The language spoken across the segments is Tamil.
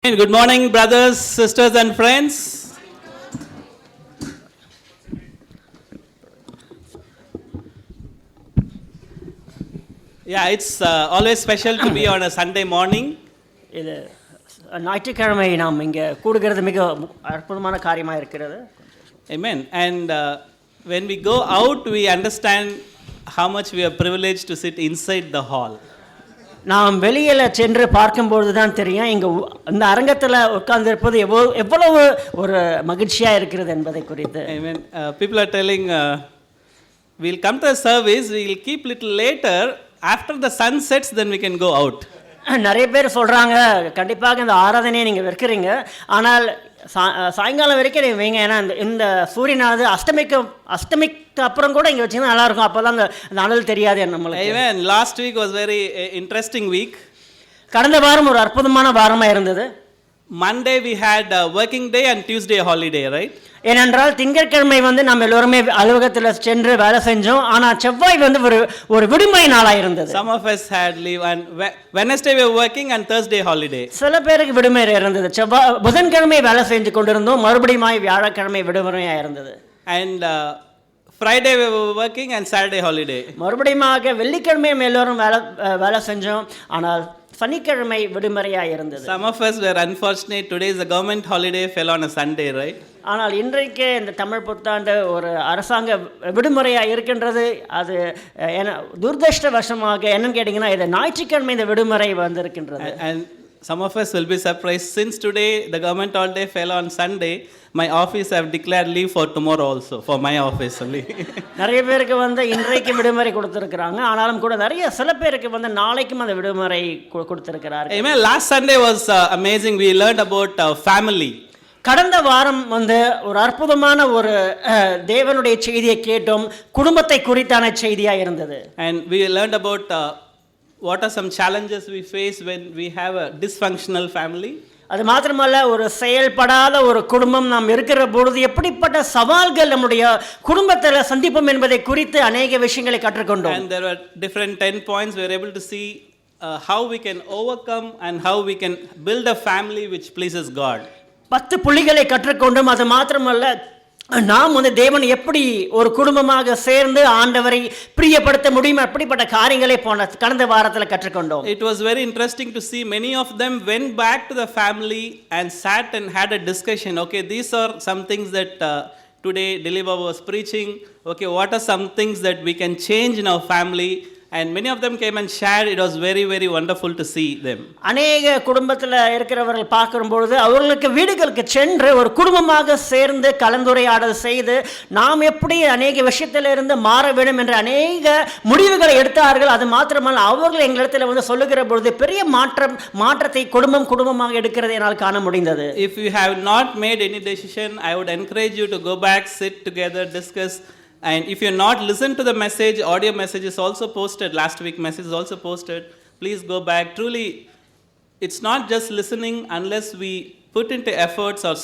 Good morning, brothers, sisters, and friends. Yeah, it's always special to be on a Sunday morning. இது ஞாயிற்றுக்கிழமை நாம் இங்கே கூடுகிறது மிக அற்புதமான காரியமாக இருக்கிறது. Amen. And when we go out, we understand how much we are privileged to sit inside the hall. நாம் வெளியில் சென்று பார்க்கும்பொழுது தான் தெரியும் இங்கே இந்த அரங்கத்தில் உட்கார்ந்திருப்பது எவ்வளவு ஒரு மகிழ்ச்சியாக இருக்கிறது என்பதை குறித்து. Amen. People are telling, we'll come to a service, we'll keep little later, after the sun sets, then we can go out. நிறைய பேர் சொல்கிறாங்க கண்டிப்பாக இந்த ஆராதனையை நீங்கள் வைக்கிறீங்க, ஆனால் சாயங்காலம் வரைக்கும் நீங்கள் வைங்க, ஏன்னா இந்த சூரியனாவது அஸ்தமிக்கு அப்புறம் கூட இங்கே வச்சிங்கன்னா நல்லாயிருக்கும், அப்போ தான் அந்த அனல் தெரியாது நம்மளுக்கு. Even last week was very interesting week. கடந்த வாரம் ஒரு அற்புதமான வாரமாக இருந்தது. Monday we had a working day and Tuesday holiday, right? ஏனென்றால் திங்கட்கிழமை நம்ம எல்லோருமே அலுவலகத்தில் சென்று வேலை செஞ்சோம், ஆனால் செவ்வாய் ஒரு விடுமுறை நாளாக இருந்தது. Some of us had leave and Wednesday we were working and Thursday holiday. சில பேருக்கு விடுமுறை இருந்தது. புதன்கிழமை வேலை செஞ்சு கொண்டிருந்தோம், மறுபடியும் வியாழக்கிழமை விடுமுறையாக இருந்தது. And Friday we were working and Saturday holiday. மறுபடியும் வெள்ளிக்கிழமை எல்லோரும் வேலை செஞ்சோம், ஆனால் சனிக்கிழமை விடுமுறையாக இருந்தது. Some of us were unfortunate. Today is a government holiday, fell on a Sunday, right? ஆனால் இன்றைக்கு இந்த தமிழ் புத்தாண்டு ஒரு அரசாங்க விடுமுறையாக இருக்கின்றது. அது துரதிர்ஷ்டவசமாக என்னன்னு கேட்டிங்கன்னா இது ஞாயிற்றுக்கிழமை இந்த விடுமுறை வந்திருக்கின்றது. And some of us will be surprised, since today the government holiday fell on Sunday, my office have declared leave for tomorrow also, for my office only. நிறைய பேருக்கு இன்றைக்கு விடுமுறை கொடுத்திருக்கிறாங்க, ஆனாலும் கூட சில பேருக்கு நாளைக்கும் அந்த விடுமுறை கொடுத்திருக்கிறார்கள். Amen. Last Sunday was amazing. We learned about family. கடந்த வாரம் ஒரு அற்புதமான ஒரு தேவனுடைய செய்தியை கேட்டோம், குடும்பத்தை குறித்தான செய்தியாக இருந்தது. And we learned about what are some challenges we face when we have a dysfunctional family. அது மாத்திரமல்ல, ஒரு செயல்படாத ஒரு குடும்பம் நாம் இருக்கிற பொழுது எப்படிப்பட்ட சவால்கள் நம்முடைய குடும்பத்தில் சந்திப்போம் என்பதை குறித்து அநேக விஷயங்களை கற்றுக்கொண்டோம். And there were different 10 points. We were able to see how we can overcome and how we can build a family which pleases God. 10 புள்ளிகளை கற்றுக்கொண்டோம். அது மாத்திரமல்ல, நாம் தேவன் எப்படி ஒரு குடும்பமாக சேர்ந்து ஆண்டவரை பிரியப்படுத்த முடியும், அப்படிப்பட்ட காரியங்களை கடந்த வாரத்தில் கற்றுக்கொண்டோம். It was very interesting to see many of them went back to the family and sat and had a discussion. Okay, these are some things that today Deliver was preaching. Okay, what are some things that we can change in our family? And many of them came and shared. It was very, very wonderful to see them. அநேக குடும்பத்தில் இருக்கிறவர்கள் பார்க்கும்பொழுது அவர்களுக்கு வீடுகளுக்கு சென்று ஒரு குடும்பமாக சேர்ந்து கலந்துரையாடல் செய்து நாம் எப்படி அநேக விஷயத்திலிருந்து மாற வேண்டும் என்ற அநேக முடிவுகளை எடுத்தார்கள். அது மாத்திரமல்ல, அவர்கள் எங்களிடத்தில் சொல்லுகிற பொழுது பெரிய மாற்றத்தை குடும்பமாக எடுக்கிறதை என்னால் காண முடிந்தது. If you have not made any decision, I would encourage you to go back, sit together, discuss. And if you're not listened to the message, audio message is also posted. Last week message is also posted. Please go back. Truly, it's not just listening. Unless we put into efforts or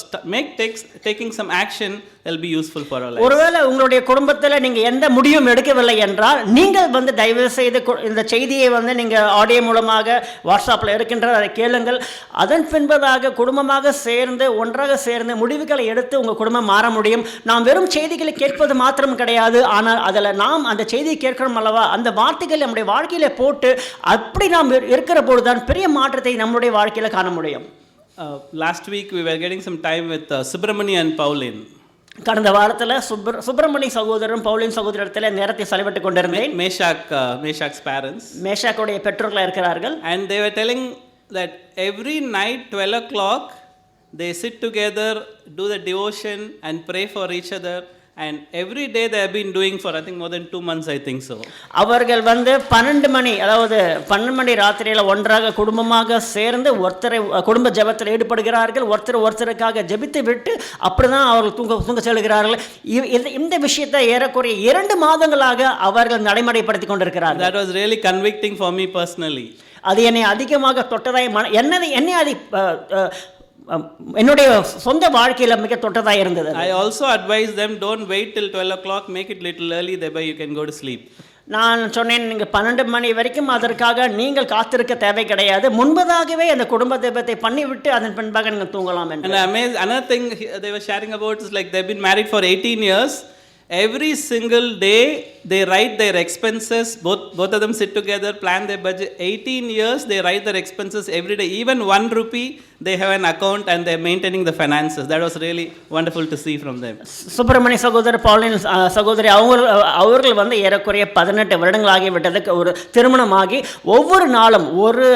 taking some action, will be useful for our lives. ஒருவேளை உங்களுடைய குடும்பத்தில் நீங்க எந்த முடிவும் எடுக்கவில்லை என்றால் நீங்கள் தயவு செய்து இந்த செய்தியை நீங்க ஆடியோ மூலமாக வாட்ஸ்அப்பில் இருக்கின்ற அதை கேளுங்கள். அதன் பின்பதாக குடும்பமாக சேர்ந்து ஒன்றாக சேர்ந்து முடிவுகளை எடுத்து உங்கள் குடும்பம் மாற முடியும். நாம் வெறும் செய்திகளை கேட்பது மாத்திரம் கிடையாது, ஆனால் அதில் நாம் அந்த செய்தியை கேட்கிறோம் அல்லவா, அந்த வார்த்தைகள் நம்முடைய வாழ்க்கையில போட்டு அப்படி நாம் இருக்கிற பொழுதுதான் பெரிய மாற்றத்தை நம்முடைய வாழ்க்கையில காண முடியும். Last week we were getting some time with Subramani and Pauline. கடந்த வாரத்தில் சுப்பிரமணி சகோதரரும் பவுலின் சகோதரத்தில் நேரத்தை செலவிட்டு கொண்டிருந்தேன். Meshach's parents. மேஷாக்குடைய பெற்றோர்களாக இருக்கிறார்கள். And they were telling that every night 12 o'clock they sit together, do the devotion and pray for each other. And every day they have been doing for I think more than 2 months, I think so. அவர்கள் 12 மணி, அதாவது 12 மணி ராத்திரியில் ஒன்றாக குடும்பமாக சேர்ந்து குடும்ப ஜெபத்தில் ஈடுபடுகிறார்கள். ஒருத்தருக்காக ஜெபித்து விட்டு அப்படிதான் அவர்கள் தூங்க செல்கிறார்கள். இந்த விஷயத்தை ஏறக்குறைய 2 மாதங்களாக அவர்கள் நடைமுறைப்படுத்தி கொண்டிருக்கிறார்கள். That was really convicting for me personally. அது என்னை அதிகமாக தொட்டதாய் என்னை அது என்னுடைய சொந்த வாழ்க்கையில மிக தொட்டதாக இருந்தது. I also advise them, don't wait till 12 o'clock, make it little early, thereby you can go to sleep. நான் சொன்னேன், நீங்கள் 12 மணி வரைக்கும் அதற்காக நீங்கள் காத்திருக்க தேவை கிடையாது, முன்பதாகவே அந்த குடும்ப தெய்வத்தை பண்ணிவிட்டு அதன் பின்பாக நீங்கள் தூங்கலாம் என்று. And amazing, another thing they were sharing about is like they've been married for 18 years. Every single day they write their expenses, both of them sit together, plan their budget. 18 years they write their expenses every day, even 1 rupee they have an account and they're maintaining the finances. That was really wonderful to see from them. Subramaniya சகோதரர் பாலின் சகோதரி அவர்கள் வந்து ஏறக்குறைய 18 வருடங்கள் ஆகிவிட்டதுக்கு ஒரு திருமணமாகி ஒவ்வொரு நாளும் 1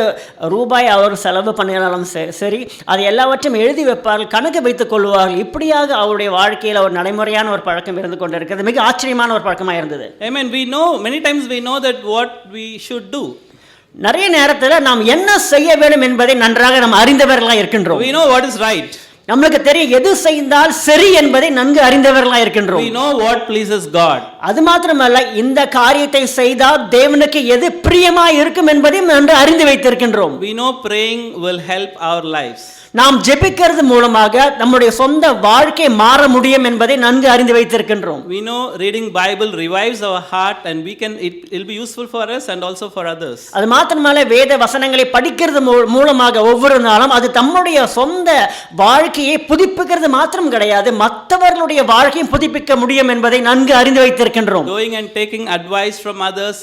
ரூபாய் அவர் செலவு பண்ணினாலும் சரி, அது எல்லாவற்றையும் எழுதி வைப்பார்கள், கணக்கு வைத்துக் கொள்வார்கள். இப்படியாக அவருடைய வாழ்க்கையில் ஒரு நடைமுறையான ஒரு பழக்கம் இருந்து கொண்டிருக்கிறது. மிக ஆச்சரியமான ஒரு பழக்கமாக இருந்தது. Amen. We know, many times we know that what we should do. நிறைய நேரத்தில் நாம் என்ன செய்ய வேண்டும் என்பதை நன்றாக நாம் அறிந்தவர்களாக இருக்கின்றோம். We know what is right. நமக்கு தெரியும் எது செய்தால் சரி என்பதை நன்கு அறிந்தவர்களாக இருக்கின்றோம். We know what pleases God. அது மாத்திரமல்ல, இந்த காரியத்தை செய்தால் தேவனுக்கு எது பிரியமாய் இருக்கும் என்பதையும் நன்கு அறிந்து வைத்திருக்கின்றோம். We know praying will help our lives. நாம் ஜெபிக்கிறது மூலமாக நம்முடைய சொந்த வாழ்க்கை மாற முடியும் என்பதை நன்கு அறிந்து வைத்திருக்கின்றோம். We know reading Bible revives our heart and it will be useful for us and also for others. அது மாத்திரமல்ல, வேத வசனங்களை படிக்கிறது மூலமாக ஒவ்வொரு நாளும் அது தம்முடைய சொந்த வாழ்க்கையை புதுப்பிக்கிறது மாத்திரம் கிடையாது, மற்றவர்களுடைய வாழ்க்கையை புதுப்பிக்க முடியும் என்பதை நன்கு அறிந்து வைத்திருக்கின்றோம். Going and taking advice from others,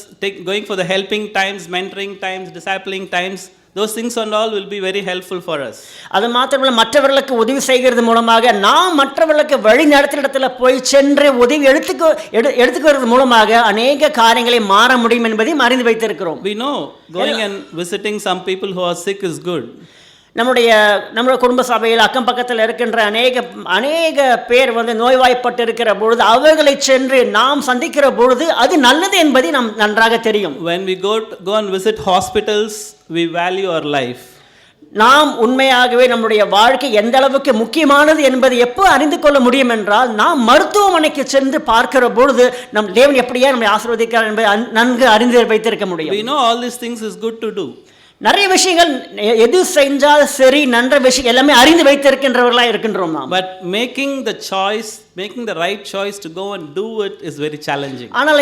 going for the helping times, mentoring times, discipling times, those things and all will be very helpful for us. அது மாத்திரமல்ல, மற்றவர்களுக்கு உதவி செய்கிறது மூலமாக நாம் மற்றவர்களுக்கு வழி நடத்துகிற இடத்துல போய் சென்று உதவி எடுத்துக்கிறது மூலமாக அநேக காரியங்களை மாற முடியும் என்பதையும் அறிந்து வைத்திருக்கிறோம். We know going and visiting some people who are sick is good. நம்முடைய குடும்ப சபையில் அக்கம் பக்கத்தில் இருக்கின்ற அநேக பேர் வந்து நோய்வாய்ப்பட்டு இருக்கிற பொழுது அவர்களை சென்று நாம் சந்திக்கிற பொழுது அது நல்லது என்பதை நாம் நன்றாக தெரியும். When we go and visit hospitals, we value our life. நாம் உண்மையாகவே நம்முடைய வாழ்க்கை எந்த அளவுக்கு முக்கியமானது என்பதை எப்போ அறிந்து கொள்ள முடியும் என்றால், நாம் மருத்துவமனைக்கு சென்று பார்க்கிற பொழுது நம் தேவன் எப்படியா நம்மை ஆசீர்வதிக்கிறார் என்பதை நன்கு அறிந்து வைத்திருக்க முடியும். We know all these things is good to do. நிறைய விஷயங்கள் எது செஞ்சால் சரி நன்ற விஷயம் எல்லாமே அறிந்து வைத்திருக்கின்றவர்களாக இருக்கின்றோம் நாம். But making the right choice to go and do it is very challenging. ஆனால்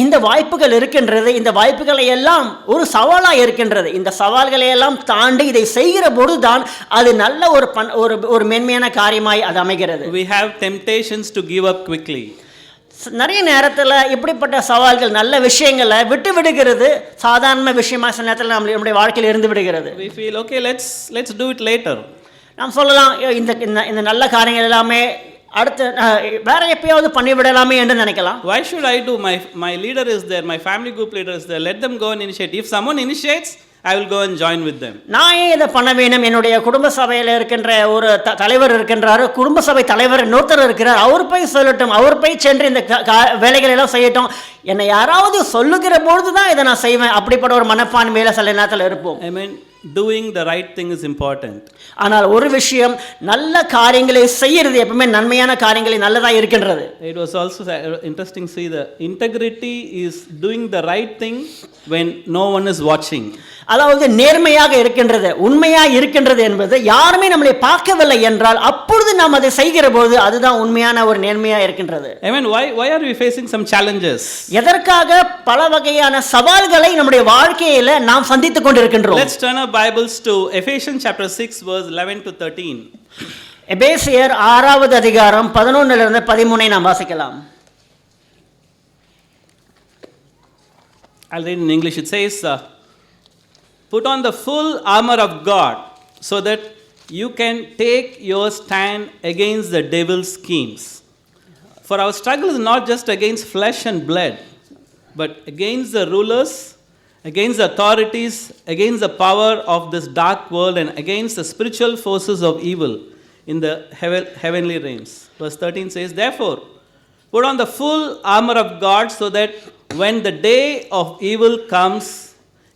இந்த வாய்ப்புகள் இருக்கின்றது, இந்த வாய்ப்புகளை எல்லாம் ஒரு சவாலாக இருக்கின்றது. இந்த சவால்களை எல்லாம் தாண்டி இதை செய்கிற பொழுதுதான் அது நல்ல ஒரு மென்மையான காரியமாய் அது அமைகிறது. We have temptations to give up quickly. நிறைய நேரத்தில் இப்படிப்பட்ட சவால்கள் நல்ல விஷயங்களை விட்டு விடுகிறது சாதாரண விஷயமா சில நேரத்தில் நம்முடைய வாழ்க்கையில் இருந்து விடுகிறது. We feel okay, let's do it later. நாம் சொல்லலாம், இந்த நல்ல காரியங்கள் எல்லாமே அடுத்து வேற எப்பயாவது பண்ணிவிடலாமே என்று நினைக்கலாம். Why should I do? My leader is there, my family group leader is there, let them go and initiate. If someone initiates, I will go and join with them. நான் ஏன் இதை பண்ண வேணும்? என்னுடைய குடும்ப சபையில் இருக்கின்ற ஒரு தலைவர் இருக்கின்றார், குடும்ப சபை தலைவர் இன்னொருத்தர் இருக்கிறார், அவர் போய் சொல்லட்டும், அவர் போய் சென்று இந்த வேலைகள் எல்லாம் செய்யட்டும், என்னை யாராவது சொல்லுகிற பொழுது தான் இதை நான் செய்வேன், அப்படிப்பட்ட ஒரு மனப்பான்மையில சில நேரத்தில் இருப்போம். I mean, doing the right thing is important. ஆனால் ஒரு விஷயம், நல்ல காரியங்களை செய்யறது எப்பவுமே நன்மையான காரியங்களை நல்லதா இருக்கின்றது. It was also interesting to see the integrity is doing the right thing when no one is watching. அதாவது நேர்மையாக இருக்கின்றது, உண்மையாக இருக்கின்றது என்பது யாருமே நம்மளை பார்க்கவில்லை என்றால் அப்பொழுது நாம் அதை செய்கிற போது அதுதான் உண்மையான ஒரு நேர்மையாக இருக்கின்றது. I mean, why are we facing some challenges? எதற்காக பல வகையான சவால்களை நம்முடைய வாழ்க்கையில நாம் சந்தித்துக் கொண்டிருக்கின்றோம். Let's turn our Bibles to Ephesians chapter 6 verse 11 to 13. எபேசியர் 6வது அதிகாரம் 11 இலிருந்து 13 நாம் வாசிக்கலாம். I'll read in English. It says, put on the full armor of God so that you can take your stand against the devil's schemes. For our struggle is not just against flesh and blood, but against the rulers, against the authorities, against the power of this dark world, and against the spiritual forces of evil in the heavenly realms. Verse 13 says, therefore, put on the full armor of God so that when the day of evil comes,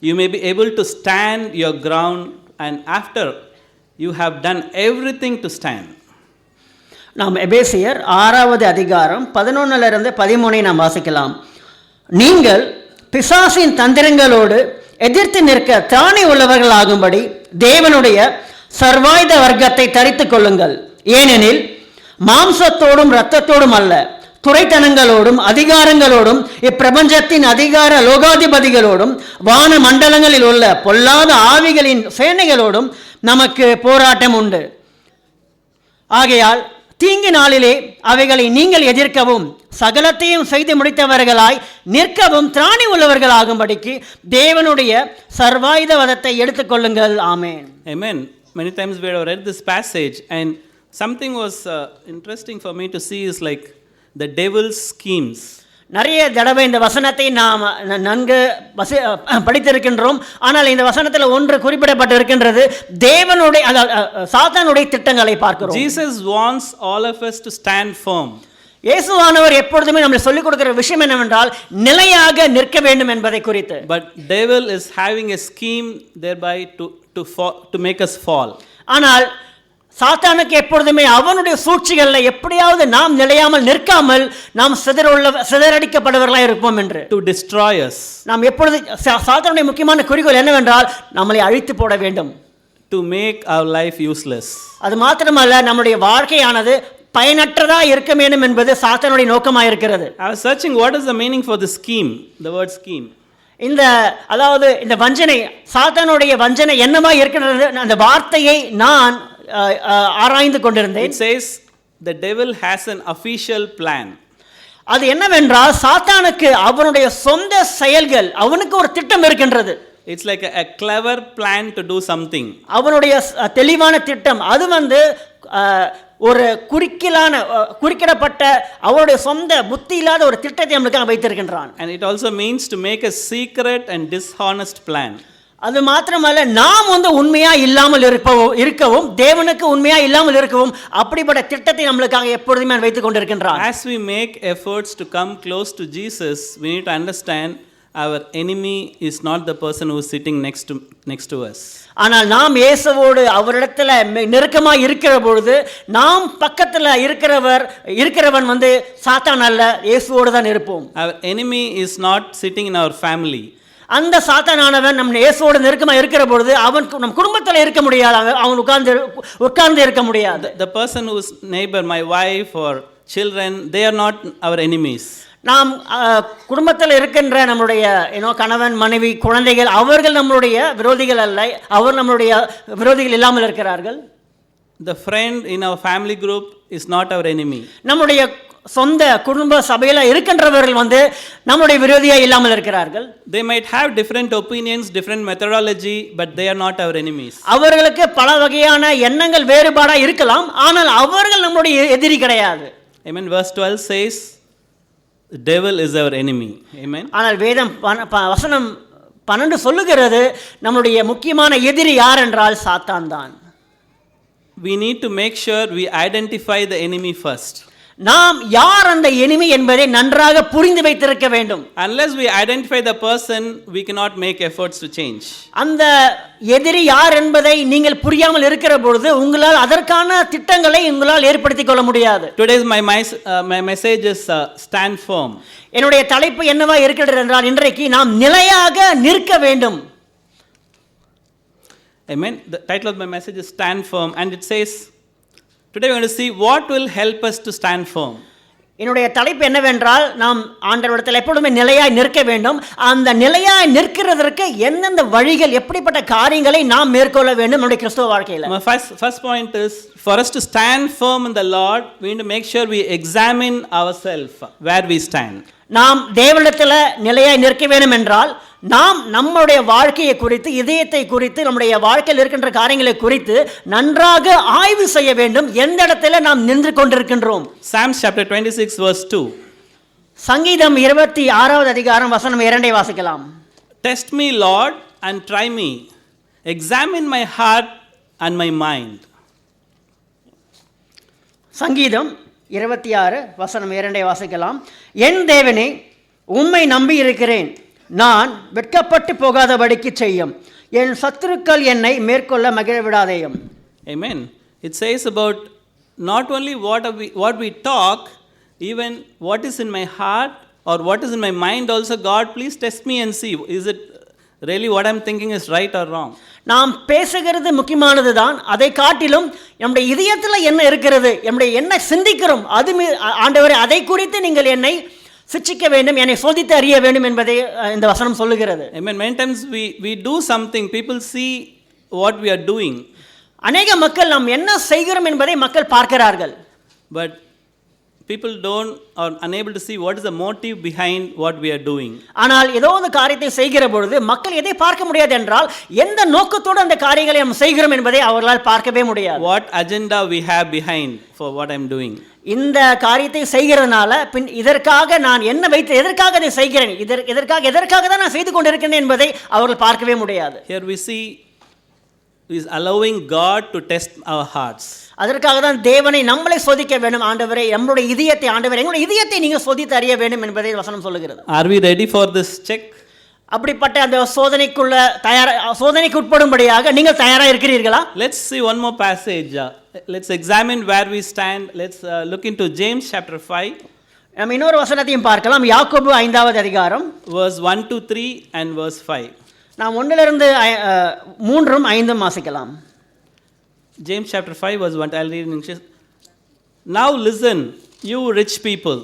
you may be able to stand your ground, and after you have done everything to stand. நாம் எபேசியர் 6வது அதிகாரம் 11 இலிருந்து 13 நாம் வாசிக்கலாம். நீங்கள் பிசாசின் தந்திரங்களோடு எதிர்த்து நிற்க திராணி உள்ளவர்களாகும்படி தேவனுடைய சர்வாயுத வர்க்கத்தை தரித்துக் கொள்ளுங்கள். ஏனெனில் மாம்சத்தோடும் இரத்தத்தோடும் அல்ல, துரைத்தனங்களோடும் அதிகாரங்களோடும் இப்பிரபஞ்சத்தின் அதிகார லோகாதிபதிகளோடும் வான மண்டலங்களில் உள்ள பொல்லாத ஆவிகளின் சேனைகளோடும் நமக்கு போராட்டம் உண்டு. ஆகையால் தீங்கு நாளிலே அவைகளை நீங்கள் எதிர்க்கவும் சகலத்தையும் செய்து முடித்தவர்களாய் நிற்கவும் திராணி உள்ளவர்களாகும்படிக்கு தேவனுடைய சர்வாயுத வதத்தை எடுத்துக்கொள்ளுங்கள். ஆமென். Amen. Many times we have read this passage, and something was interesting for me to see is like the devil's schemes. நிறைய தடவை இந்த வசனத்தை நாம் நன்கு படித்திருக்கின்றோம். ஆனால் இந்த வசனத்தில் ஒன்று குறிப்பிடப்பட்டிருக்கின்றது, தேவனுடைய சாத்தானுடைய திட்டங்களை பார்க்கிறோம். Jesus wants all of us to stand firm. இயேசுவானவர் எப்பொழுதுமே நம்மளை சொல்லிக் கொடுக்கிற விஷயம் என்னவென்றால் நிலையாக நிற்க வேண்டும் என்பதை குறித்து. But devil is having a scheme thereby to make us fall. ஆனால் சாத்தானுக்கு எப்பொழுதுமே அவனுடைய சூழ்ச்சிகளில் எப்படியாவது நாம் நிலையாமல் நிற்காமல் நாம் சிதறடிக்கப்படுவர்களாக இருப்போம் என்று. To destroy us. நாம் எப்பொழுது சாத்தானுடைய முக்கியமான குறிக்கோள் என்னவென்றால் நம்மளை அழித்து போட வேண்டும். To make our life useless. அது மாத்திரமல்ல, நம்முடைய வாழ்க்கையானது பயனற்றதா இருக்க வேண்டும் என்பது சாத்தானுடைய நோக்கமாக இருக்கிறது. I was searching what is the meaning for the scheme, the word scheme. அதாவது இந்த வஞ்சனை, சாத்தானுடைய வஞ்சனை என்னவா இருக்கிறது, அந்த வார்த்தையை நான் ஆராய்ந்து கொண்டிருந்தேன். It says the devil has an official plan. அது என்னவென்றால் சாத்தானுக்கு அவனுடைய சொந்த செயல்கள், அவனுக்கு ஒரு திட்டம் இருக்கின்றது. It's like a clever plan to do something. அவனுடைய தெளிவான திட்டம், அது ஒரு குறிக்கிடப்பட்ட அவருடைய சொந்த புத்தி இல்லாத ஒரு திட்டத்தை நம்மளுக்கு வைத்திருக்கின்றான். And it also means to make a secret and dishonest plan. அது மாத்திரமல்ல, நாம் உண்மையா இல்லாமல் இருக்கவும் தேவனுக்கு உண்மையா இல்லாமல் இருக்கவும் அப்படிப்பட்ட திட்டத்தை நம்மளுக்காக எப்பொழுதுமே வைத்துக் கொண்டிருக்கின்றான். As we make efforts to come close to Jesus, we need to understand our enemy is not the person who is sitting next to us. ஆனால் நாம் இயேசுவோடு அவரிடத்துல நெருக்கமாக இருக்கிற பொழுது நாம் பக்கத்தில் இருக்கிறவன் சாத்தான் அல்ல, இயேசுவோடு தான் இருப்போம். Our enemy is not sitting in our family. அந்த சாத்தானானவன் நம் இயேசுவோடு நெருக்கமாக இருக்கிற பொழுது அவன் நம் குடும்பத்தில் இருக்க முடியாது, அவன் உட்கார்ந்து இருக்க முடியாது. The person whose neighbor, my wife or children, they are not our enemies. நாம் குடும்பத்தில் இருக்கின்ற நம்முடைய கணவன் மனைவி குழந்தைகள் அவர்கள் நம்மளுடைய விரோதிகள் அல்ல, அவர் நம்மளுடைய விரோதிகள் இல்லாமல் இருக்கிறார்கள். The friend in our family group is not our enemy. நம்முடைய சொந்த குடும்ப சபையில் இருக்கின்றவர்கள் நம்முடைய விரோதியா இல்லாமல் இருக்கிறார்கள். They might have different opinions, different methodology, but they are not our enemies. அவர்களுக்கு பல வகையான எண்ணங்கள் வேறுபாடா இருக்கலாம், ஆனால் அவர்கள் நம்முடைய எதிரி கிடையாது. Amen. Verse 12 says the devil is our enemy. Amen. ஆனால் வேதம் வசனம் 12 சொல்லுகிறது நம்முடைய முக்கியமான எதிரி யார் என்றால் சாத்தான் தான். We need to make sure we identify the enemy first. நாம் யார் அந்த எனிமி என்பதை நன்றாக புரிந்து வைத்திருக்க வேண்டும். Unless we identify the person, we cannot make efforts to change. அந்த எதிரி யார் என்பதை நீங்கள் புரியாமல் இருக்கிற பொழுது உங்களால் அதற்கான திட்டங்களை உங்களால் ஏற்படுத்திக் கொள்ள முடியாது. Today's my message is stand firm. என்னுடைய தலைப்பு என்னவா இருக்கிறது என்றால் இன்றைக்கு நாம் நிலையாக நிற்க வேண்டும். Amen. The title of my message is stand firm, and it says today we are going to see what will help us to stand firm. என்னுடைய தலைப்பு என்னவென்றால் நாம் ஆண்டவரிடத்தில் எப்பொழுதுமே நிலையாய் நிற்க வேண்டும். அந்த நிலையாய் நிற்கிறதற்கு எந்தெந்த வழிகள், எப்படிப்பட்ட காரியங்களை நாம் மேற்கொள்ள வேண்டும் நம்முடைய கிறிஸ்தவ வாழ்க்கையில். My first point is for us to stand firm in the Lord, we need to make sure we examine ourselves where we stand. நாம் தேவனிடத்தில் நிலையாய் நிற்க வேண்டும் என்றால் நாம் நம்முடைய வாழ்க்கையை குறித்து, இதயத்தை குறித்து, நம்முடைய வாழ்க்கையில் இருக்கின்ற காரியங்களை குறித்து நன்றாக ஆய்வு செய்ய வேண்டும். எந்த இடத்துல நாம் நின்று கொண்டிருக்கின்றோம். Psalms chapter 26 verse 2. சங்கீதம் 26வது அதிகாரம் வசனம் 2 வாசிக்கலாம். Test me, Lord, and try me. Examine my heart and my mind. சங்கீதம் 26 வசனம் 2 வாசிக்கலாம். என் தேவனே, உம்மை நம்பி இருக்கிறேன், நான் வெட்கப்பட்டு போகாதபடிக்கு செய்யும், என் சத்துருக்கள் என்னை மேற்கொள்ள மகிழ விடாதேயும். Amen. It says about not only what we talk, even what is in my heart or what is in my mind also. God, please test me and see, is it really what I'm thinking is right or wrong. நாம் பேசுகிறது முக்கியமானது தான், அதை காட்டிலும் நம்முடைய இதயத்தில் என்ன இருக்கிறது, நம்முடைய என்ன சிந்திக்கிறோம், அது ஆண்டவரே அதை குறித்து நீங்கள் என்னை சிட்சிக்க வேண்டும், என்னை சோதித்து அறிய வேண்டும் என்பதை இந்த வசனம் சொல்லுகிறது. Amen. Many times we do something, people see what we are doing. அநேக மக்கள் நாம் என்ன செய்கிறோம் என்பதை மக்கள் பார்க்கிறார்கள். But people don't or unable to see what is the motive behind what we are doing. ஆனால் ஏதோ ஒரு காரியத்தை செய்கிற பொழுது மக்கள் எதை பார்க்க முடியாது என்றால் எந்த நோக்கத்தோடு அந்த காரியங்களை நாம் செய்கிறோம் என்பதை அவர்களால் பார்க்கவே முடியாது. What agenda we have behind for what I am doing. இந்த காரியத்தை செய்கிறதுனால பின் இதற்காக நான் என்ன வைத்து எதற்காக அதை செய்கிறேன், எதற்காக தான் நான் செய்து கொண்டிருக்கிறேன் என்பதை அவர்கள் பார்க்கவே முடியாது. Here we see is allowing God to test our hearts. அதற்காக தான் தேவனை நம்மளை சோதிக்க வேண்டும். ஆண்டவரே நம்முடைய இதயத்தை, ஆண்டவரே எங்களுடைய இதயத்தை நீங்கள் சோதித்து அறிய வேண்டும் என்பதை வசனம் சொல்லுகிறது. Are we ready for this check? அப்படிப்பட்ட அந்த சோதனைக்கு உட்படும்படியாக நீங்கள் தயாராக இருக்கிறீர்களா? Let's see one more passage. Let's examine where we stand. Let's look into James chapter 5. நம்ம இன்னொரு வசனத்தையும் பார்க்கலாம். யாக்கோபு 5வது அதிகாரம் verse 1 to 3 and verse 5. நாம் 1லிருந்து 3ம் 5ம் வாசிக்கலாம். James chapter 5 verse 1. I'll read in English. Now listen, you rich people,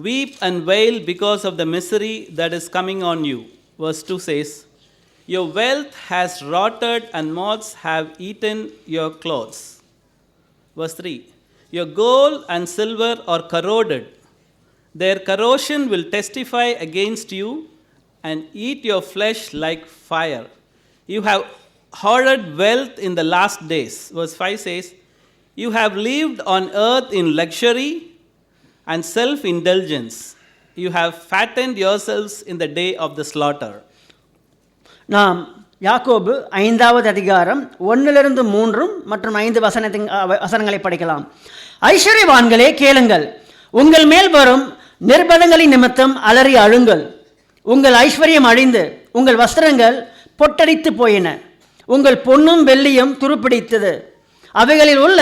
weep and wail because of the misery that is coming on you. Verse 2 says, your wealth has rotted and moths have eaten your clothes. Verse 3, your gold and silver are corroded. Their corrosion will testify against you and eat your flesh like fire. You have hoarded wealth in the last days. Verse 5 says, you have lived on earth in luxury and self-indulgence. You have fattened yourselves in the day of the slaughter. நாம் யாக்கோபு 5வது அதிகாரம் 1லிருந்து 3 மற்றும் 5 வசனங்களை படிக்கலாம். ஐஸ்வர்யவான்களே கேளுங்கள், உங்கள் மேல் வரும் நிர்பந்தங்களின் நிமித்தம் அலறி அழுங்கள். உங்கள் ஐஸ்வர்யம் அழிந்து உங்கள் வஸ்திரங்கள் பொட்டடித்து போயின. உங்கள் பொன்னும் வெள்ளியும் துருப்பிடித்தது. அவைகளில் உள்ள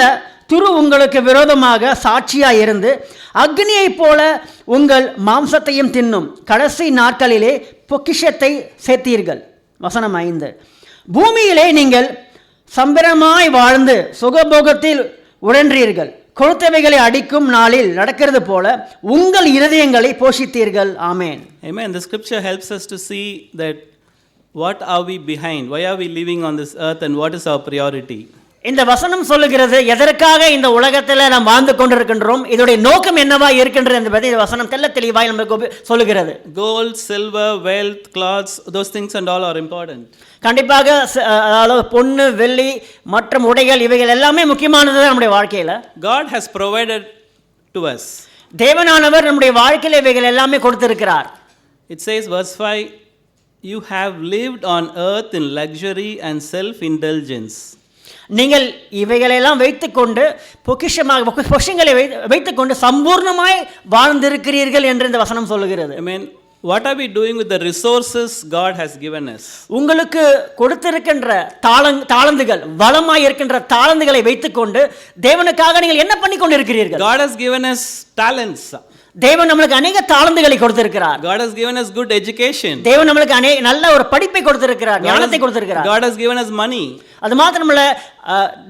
துரு உங்களுக்கு விரோதமாக சாட்சியாய் இருந்து அக்னியைப் போல உங்கள் மாம்சத்தையும் தின்னும். கடைசி நாட்களிலே பொக்கிஷத்தை சேர்த்தீர்கள். வசனம் 5, பூமியிலே நீங்கள் சம்பிரமாய் வாழ்ந்து சுகபோகத்தில் உழன்றீர்கள். கொழுத்தவைகளை அடிக்கும் நாளில் நடக்கிறது போல உங்கள் இருதயங்களை போஷித்தீர்கள். ஆமென். Amen. The scripture helps us to see that what are we behind? Why are we living on this earth and what is our priority? இந்த வசனம் சொல்லுகிறது எதற்காக இந்த உலகத்தில் நாம் வாழ்ந்து கொண்டிருக்கின்றோம், இதோடைய நோக்கம் என்னவா இருக்கின்றது என்பதை இந்த வசனம் தெளிவாய் நமக்கு சொல்லுகிறது. Gold, silver, wealth, clothes, those things and all are important. கண்டிப்பாக அதாவது பொன்னு, வெள்ளி மற்றும் உடைகள் இவைகள் எல்லாமே முக்கியமானது நம்முடைய வாழ்க்கையில். God has provided to us. தேவனானவர் நம்முடைய வாழ்க்கையில் இவைகள் எல்லாமே கொடுத்திருக்கிறார். It says verse 5, you have lived on earth in luxury and self-indulgence. நீங்கள் இவைகளெல்லாம் வைத்துக்கொண்டு பொக்கிஷங்களை வைத்துக்கொண்டு சம்பூர்ணமாய் வாழ்ந்திருக்கிறீர்கள் என்று இந்த வசனம் சொல்லுகிறது. I mean, what are we doing with the resources God has given us? உங்களுக்கு கொடுத்திருக்கின்ற தாளந்துகள், வளமாய் இருக்கின்ற தாளந்துகளை வைத்துக்கொண்டு தேவனுக்காக நீங்கள் என்ன பண்ணி கொண்டிருக்கிறீர்கள்? God has given us talents. தேவன் நம்மளுக்கு அநேக தாளந்துகளை கொடுத்திருக்கிறார். God has given us good education. தேவன் நம்மளுக்கு நல்ல ஒரு படிப்பை கொடுத்திருக்கிறார், ஞானத்தை கொடுத்திருக்கிறார். God has given us money. அது மாத்திரமல்ல,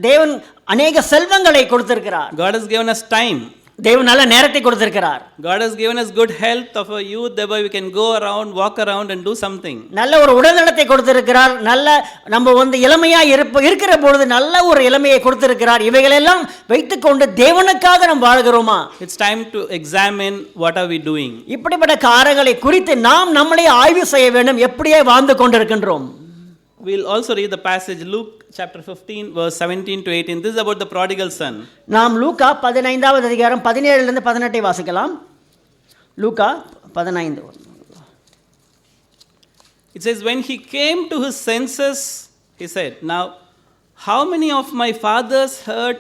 தேவன் அநேக செல்வங்களை கொடுத்திருக்கிறார். God has given us time. தேவன் நல்ல நேரத்தை கொடுத்திருக்கிறார். God has given us good health of a youth, thereby we can go around, walk around and do something. நல்ல ஒரு உடல்நலத்தை கொடுத்திருக்கிறார். நல்ல நம்ம இளமையா இருக்கிற பொழுது நல்ல ஒரு இளமையை கொடுத்திருக்கிறார். இவைகளெல்லாம் வைத்துக்கொண்டு தேவனுக்காக நாம் வாழ்கிறோமா? It's time to examine what are we doing. இப்படிப்பட்ட காரியங்களை குறித்து நாம் நம்மளே ஆய்வு செய்ய வேண்டும். எப்படியே வாழ்ந்து கொண்டிருக்கின்றோம்? We'll also read the passage Luke chapter 15 verse 17 to 18. This is about the prodigal son. நாம் லூக்கா 15வது அதிகாரம் 17 லிருந்து 18 வாசிக்கலாம். லூக்கா 15. It says, when he came to his senses, he said, now how many of my father's herd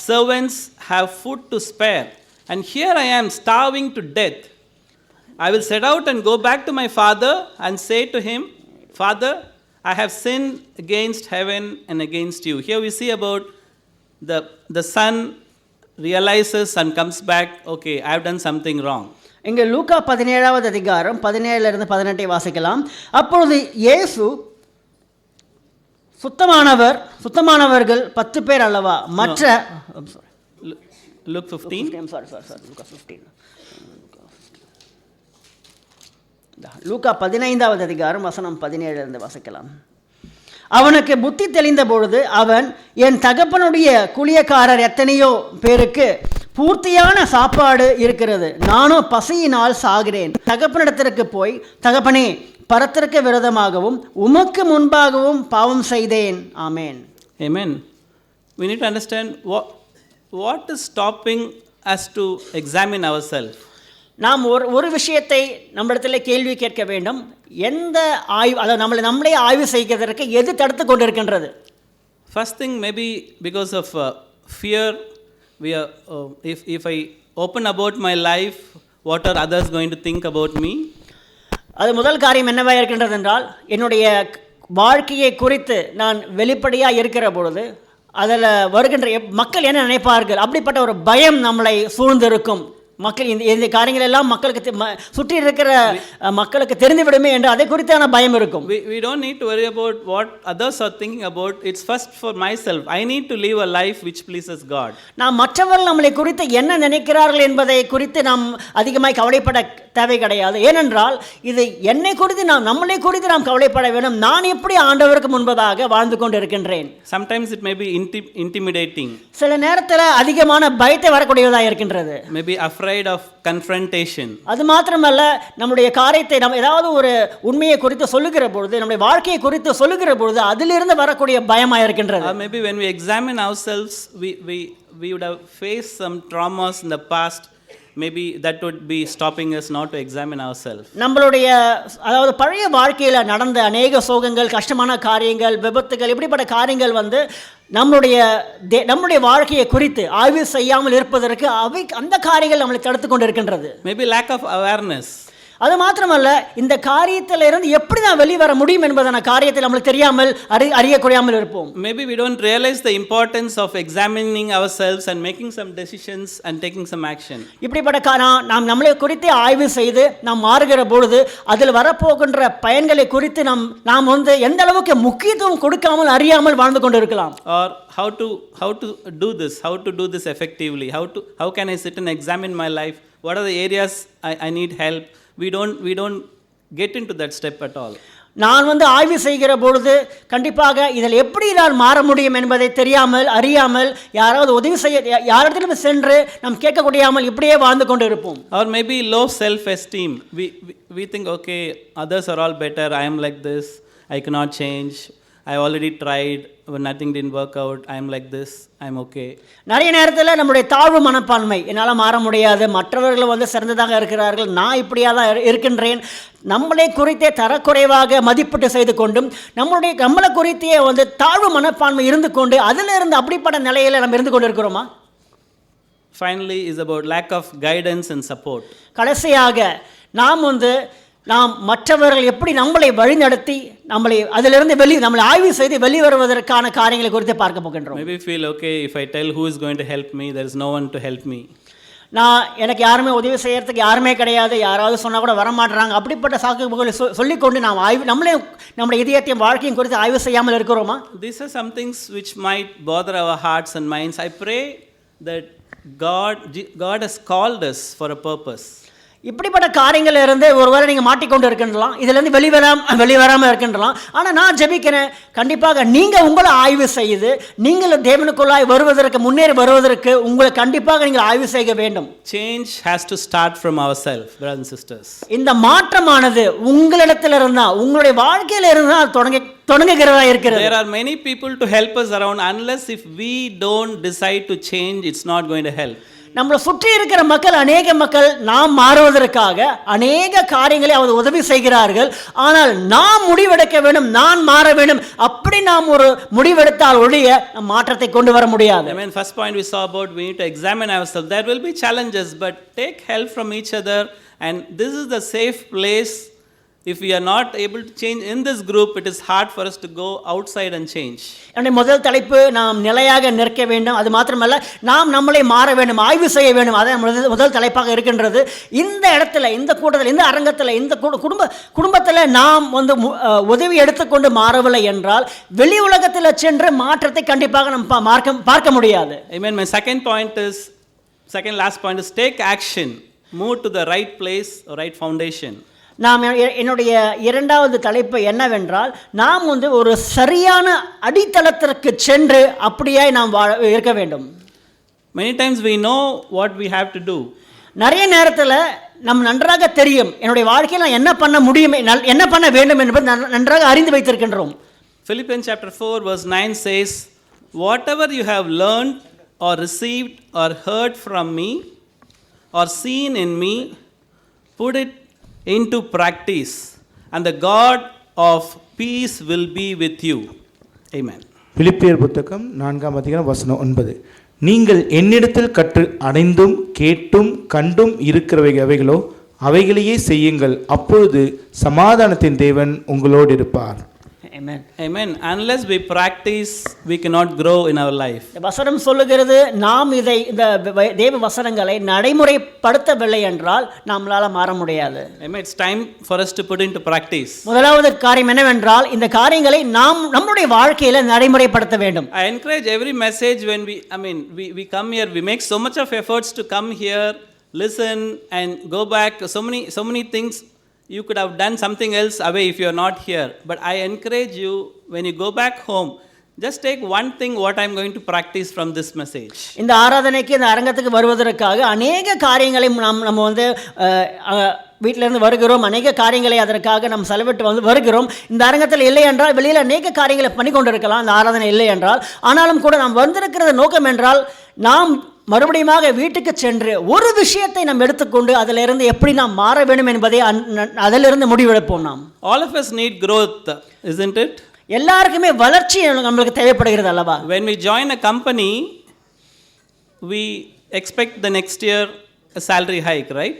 servants have food to spare, and here I am starving to death. I will set out and go back to my father and say to him, Father, I have sinned against heaven and against you. Here we see about the son realizes and comes back, okay, I have done something wrong. இங்கே லூக்கா 17வது அதிகாரம் 17 லிருந்து 18 வாசிக்கலாம். அப்பொழுது இயேசு சுத்தமானவர்கள் 10 பேர் அல்லவா? மற்ற Luke 15. லூக்கா 15வது அதிகாரம் வசனம் 17 இருந்து வாசிக்கலாம். அவனுக்கு புத்தி தெளிந்த பொழுது அவன், என் தகப்பனுடைய கூலியக்காரர் எத்தனையோ பேருக்கு பூர்த்தியான சாப்பாடு இருக்கிறது, நானும் பசியினால் சாகிறேன். தகப்பனிடத்திற்கு போய், தகப்பனே, பரத்திற்கு விரோதமாகவும் உமக்கு முன்பாகவும் பாவம் செய்தேன். ஆமென். Amen. We need to understand what is stopping us to examine ourselves. நாம் ஒரு விஷயத்தை நம்மிடத்தில் கேள்வி கேட்க வேண்டும். எந்த ஆய்வு, அதாவது நம்மளே ஆய்வு செய்வதற்கு எது தடுத்து கொண்டிருக்கின்றது? First thing, maybe because of fear. We are, if I open about my life, what are others going to think about me? அது முதல் காரியம் என்னவாக இருக்கின்றது என்றால், என்னுடைய வாழ்க்கையை குறித்து நான் வெளிப்படையாக இருக்கிற பொழுது அதில் வருகின்ற மக்கள் என்ன நினைப்பார்கள், அப்படிப்பட்ட ஒரு பயம் நம்மளை சூழ்ந்திருக்கும். மக்கள் இந்த காரியங்கள் எல்லாம் மக்களுக்கு சுற்றி இருக்கிற மக்களுக்கு தெரிந்துவிடுமே என்று அதை குறித்தான பயம் இருக்கும். We don't need to worry about what others are thinking about. It's first for myself. I need to live a life which pleases God. நாம் மற்றவர்கள் நம்மளை குறித்து என்ன நினைக்கிறார்கள் என்பதை குறித்து நாம் அதிகமாக கவலைப்பட தேவை கிடையாது. ஏனென்றால் இது என்னை குறித்து நம்மளை குறித்து நாம் கவலைப்பட வேண்டும். நான் எப்படி ஆண்டவருக்கு முன்பதாக வாழ்ந்து கொண்டு இருக்கின்றேன். Sometimes it may be intimidating. சில நேரத்தில் அதிகமான பயத்தை வரக்கூடியதாக இருக்கின்றது. Maybe afraid of confrontation. அது மாத்திரமல்ல, நம்முடைய காரியத்தை நம்ம ஏதாவது ஒரு உண்மையை குறித்து சொல்லுகிற பொழுது, நம்முடைய வாழ்க்கையை குறித்து சொல்லுகிற பொழுது அதிலிருந்து வரக்கூடிய பயமாக இருக்கின்றது. Or maybe when we examine ourselves, we would have faced some traumas in the past. Maybe that would be stopping us not to examine ourselves. நம்மளுடைய அதாவது பழைய வாழ்க்கையில் நடந்த அநேக சோகங்கள், கஷ்டமான காரியங்கள், விபத்துகள், இப்படிப்பட்ட காரியங்கள் நம்முடைய வாழ்க்கையை குறித்து ஆய்வு செய்யாமல் இருப்பதற்கு அந்த காரியங்கள் நம்மளை தடுத்து கொண்டு இருக்கின்றது. Maybe lack of awareness. அது மாத்திரமல்ல, இந்த காரியத்தில் இருந்து எப்படி நான் வெளிவர முடியும் என்பதான காரியத்தை நம்மளுக்கு தெரியாமல் அறியக்கூடாமல் இருப்போம். Maybe we don't realize the importance of examining ourselves and making some decisions and taking some action. இப்படிப்பட்ட நாம் நம்மளை குறித்து ஆய்வு செய்து நாம் மாறுகிற பொழுது அதில் வரப்போகின்ற பயன்களை குறித்து நாம் எந்த அளவுக்கு முக்கியத்துவம் கொடுக்காமல் அறியாமல் வாழ்ந்து கொண்டு இருக்கலாம். Or how to do this effectively. How can I sit and examine my life? What are the areas I need help? We don't get into that step at all. நான் ஆய்வு செய்கிற பொழுது கண்டிப்பாக இதில் எப்படி நான் மாற முடியும் என்பதை தெரியாமல் அறியாமல் யாராவது உதவி செய்ய யாரிடத்திலும் சென்று நாம் கேட்கக்கூடியாமல் இப்படியே வாழ்ந்து கொண்டு இருப்போம். Or maybe low self esteem. We think, okay, others are all better, I am like this, I cannot change, I already tried, but nothing didn't work out, I am like this, I am okay. நிறைய நேரத்தில் நம்முடைய தாழ்வு மனப்பான்மை, என்னால் மாற முடியாது, மற்றவர்கள் சிறந்ததாக இருக்கிறார்கள், நான் இப்படியாக தான் இருக்கின்றேன், நம்மளை குறித்தே தரக்குறைவாக மதிப்பீட்டு செய்து கொண்டும் நம்மளை குறித்தே தாழ்வு மனப்பான்மை இருந்து கொண்டு அதிலிருந்து அப்படிப்பட்ட நிலையில் நம்ம இருந்து கொண்டு இருக்கிறோமா? Finally is about lack of guidance and support. கடைசியாக நாம் மற்றவர்கள் எப்படி நம்மளை வழிநடத்தி நம்மளை அதிலிருந்து நம்மளை ஆய்வு செய்து வெளிவருவதற்கான காரியங்களை குறித்து பார்க்க போகின்றோம். Maybe feel, okay, if I tell who is going to help me, there is no one to help me. எனக்கு யாருமே உதவி செய்யறதுக்கு யாருமே கிடையாது, யாராவது சொன்னால் கூட வரமாட்டுறாங்க, அப்படிப்பட்ட சாக்குகளை சொல்லிக்கொண்டு நாம் நம்முடைய இதயத்தையும் வாழ்க்கையும் குறித்து ஆய்வு செய்யாமல் இருக்கிறோமா? These are some things which might bother our hearts and minds. I pray that God has called us for a purpose. இப்படிப்பட்ட காரியங்கள் இருந்து ஒருவேளை நீங்கள் மாட்டிக்கொண்டு இருக்கின்றலாம், இதிலேருந்து வெளிவராமல் இருக்கின்றலாம். ஆனால் நான் ஜெபிக்கிறேன், கண்டிப்பாக நீங்கள் உங்களை ஆய்வு செய்து நீங்கள் தேவனுக்குள்ளாய் முன்னேறி வருவதற்கு உங்களை கண்டிப்பாக நீங்கள் ஆய்வு செய்ய வேண்டும். Change has to start from ourselves, brothers and sisters. இந்த மாற்றமானது உங்களிடத்தில் இருந்தால், உங்களுடைய வாழ்க்கையில் இருந்தால் தொடங்குகிறதா இருக்கிறது. There are many people to help us around. Unless if we don't decide to change, it's not going to help. நம்மளை சுற்றி இருக்கிற அநேக மக்கள் நாம் மாறுவதற்காக அநேக காரியங்களை உதவி செய்கிறார்கள். ஆனால் நாம் முடிவெடுக்க வேண்டும், நான் மாற வேண்டும். அப்படி நாம் ஒரு முடிவெடுத்தால் ஒழிய மாற்றத்தை கொண்டு வர முடியாது. I mean, first point we saw about we need to examine ourselves. There will be challenges, but take help from each other, and this is the safe place If we are not able to change in this group, it is hard for us to go outside and change. என்னுடைய முதல் தலைப்பு நாம் நிலையாக நிற்க வேண்டும். அது மாத்திரமல்ல, நாம் நம்மளை மாற வேண்டும், ஆய்வு செய்ய வேண்டும். அதான் முதல் தலைப்பாக இருக்கின்றது. இந்த இடத்துல, இந்த கூட்டத்தில், இந்த அரங்கத்தில், இந்த குடும்பத்தில் நாம் வந்து உதவி எடுத்துக்கொண்டு மாறவில்லை என்றால் வெளி உலகத்தில் சென்று மாற்றத்தை கண்டிப்பாக நம்ம பார்க்க முடியாது. Amen. My second last point is take action. Move to the right place or right foundation. நாம் என்னுடைய இரண்டாவது தலைப்பு என்னவென்றால், நாம் வந்து ஒரு சரியான அடித்தளத்திற்கு சென்று அப்படியே நாம் இருக்க வேண்டும். Many times we know what we have to do. நிறைய நேரத்தில் நம் நன்றாக தெரியும் என்னுடைய வாழ்க்கையில் நான் என்ன பண்ண முடியும், என்ன பண்ண வேண்டும் என்பது நன்றாக அறிந்து வைத்திருக்கின்றோம். Philippians chapter 4 verse 9 says, whatever you have learned or received or heard from me or seen in me, put it into practice, and the God of peace will be with you. Amen. பிலிப்பியர் புத்தகம் 4ஆம் அதிகாரம் வசனம் 9. நீங்கள் என்னிடத்தில் கற்று அடைந்தும் கேட்டும் கண்டும் இருக்கிறவைகளோ அவைகளையே செய்யுங்கள், அப்பொழுது சமாதானத்தின் தேவன் உங்களோடு இருப்பார். Amen. Amen. Unless we practice, we cannot grow in our life. வசனம் சொல்லுகிறது, நாம் இந்த தேவ வசனங்களை நடைமுறைப்படுத்தவில்லை என்றால் நம்மளால மாற முடியாது. Amen. It's time for us to put into practice. முதலாவது காரியம் என்னவென்றால், இந்த காரியங்களை நாம் நம்முடைய வாழ்க்கையில நடைமுறைப்படுத்த வேண்டும். I encourage every message when we come here, we make so much of efforts to come here, listen and go back. So many things. You could have done something else away if you are not here. But I encourage you, when you go back home, just take one thing what I am going to practice from this message. இந்த ஆராதனைக்கு, இந்த அரங்கத்துக்கு வருவதற்காக அநேக காரியங்களை நம்ம வந்து வீட்டிலேருந்து வருகிறோம், அநேக காரியங்களை அதற்காக நம்ம செலவிட்டு வருகிறோம். இந்த அரங்கத்தில் இல்லை என்றால் வெளியில் அநேக காரியங்களை பண்ணி கொண்டு இருக்கலாம், இந்த ஆராதனை இல்லை என்றால். ஆனாலும் கூட நாம் வந்திருக்கிறது நோக்கம் என்றால், நாம் மறுபடியுமாக வீட்டுக்கு சென்று ஒரு விஷயத்தை நாம் எடுத்துக்கொண்டு அதிலிருந்து எப்படி நாம் மாற வேண்டும் என்பதை அதிலிருந்து முடிவெடுப்போம். நாம் all of us need growth, isn't it? எல்லாருக்குமே வளர்ச்சி நமக்கு தேவைப்படுகிறது அல்லவா? When we join a company, we expect the next year a salary hike, right?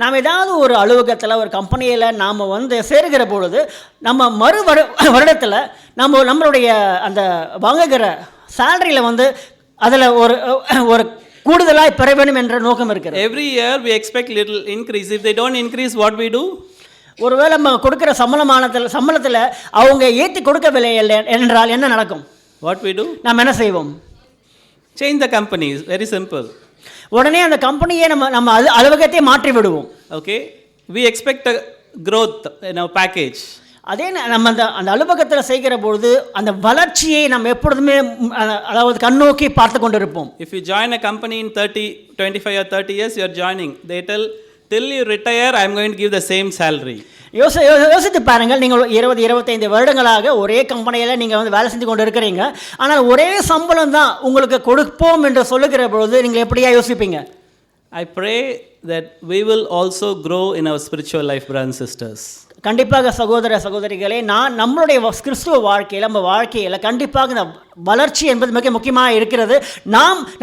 நாம் ஏதாவது ஒரு அலுவலகத்தில், ஒரு கம்பெனியில் நாம் வந்து சேருகிற பொழுது நம்ம வருடத்தில் நம்மளுடைய அந்த வாங்குகிற சேலரியில் வந்து அதில் ஒரு கூடுதலாய் பெற வேண்டும் என்ற நோக்கம் இருக்கிறது. Every year we expect little increase. If they don't increase, what we do? ஒருவேளை நம்ம கொடுக்கிற சம்பளத்தில் அவங்க ஏற்றி கொடுக்கவில்லை என்றால் என்ன நடக்கும்? What we do? நாம் என்ன செய்வோம்? Change the company. Very simple. உடனே அந்த கம்பெனியை நம்ம அலுவலகத்தை மாற்றி விடுவோம். Okay, we expect a growth in our package. அதே நம்ம அந்த அலுவலகத்தில் செய்கிற பொழுது அந்த வளர்ச்சியை நம்ம எப்பொழுதுமே அதாவது கண்ணோக்கி பார்த்து கொண்டு இருப்போம். If you join a company in 25 or 30 years, you are joining. They tell till you retire, I am going to give the same salary. யோசித்து பாருங்கள், நீங்கள் 20-25 வருடங்களாக ஒரே கம்பெனியில் நீங்கள் வந்து வேலை செஞ்சு கொண்டு இருக்கிறீங்க. ஆனால் ஒரே சம்பளம் தான் உங்களுக்கு கொடுப்போம் என்று சொல்லுகிற பொழுது நீங்கள் எப்படியா யோசிப்பீங்க? I pray that we will also grow in our spiritual life, brothers and sisters. கண்டிப்பாக சகோதர சகோதரிகளே, நம்மளுடைய கிறிஸ்துவ வாழ்க்கையில், நம்ம வாழ்க்கையில் கண்டிப்பாக இந்த வளர்ச்சி என்பது மிக முக்கியமாக இருக்கிறது.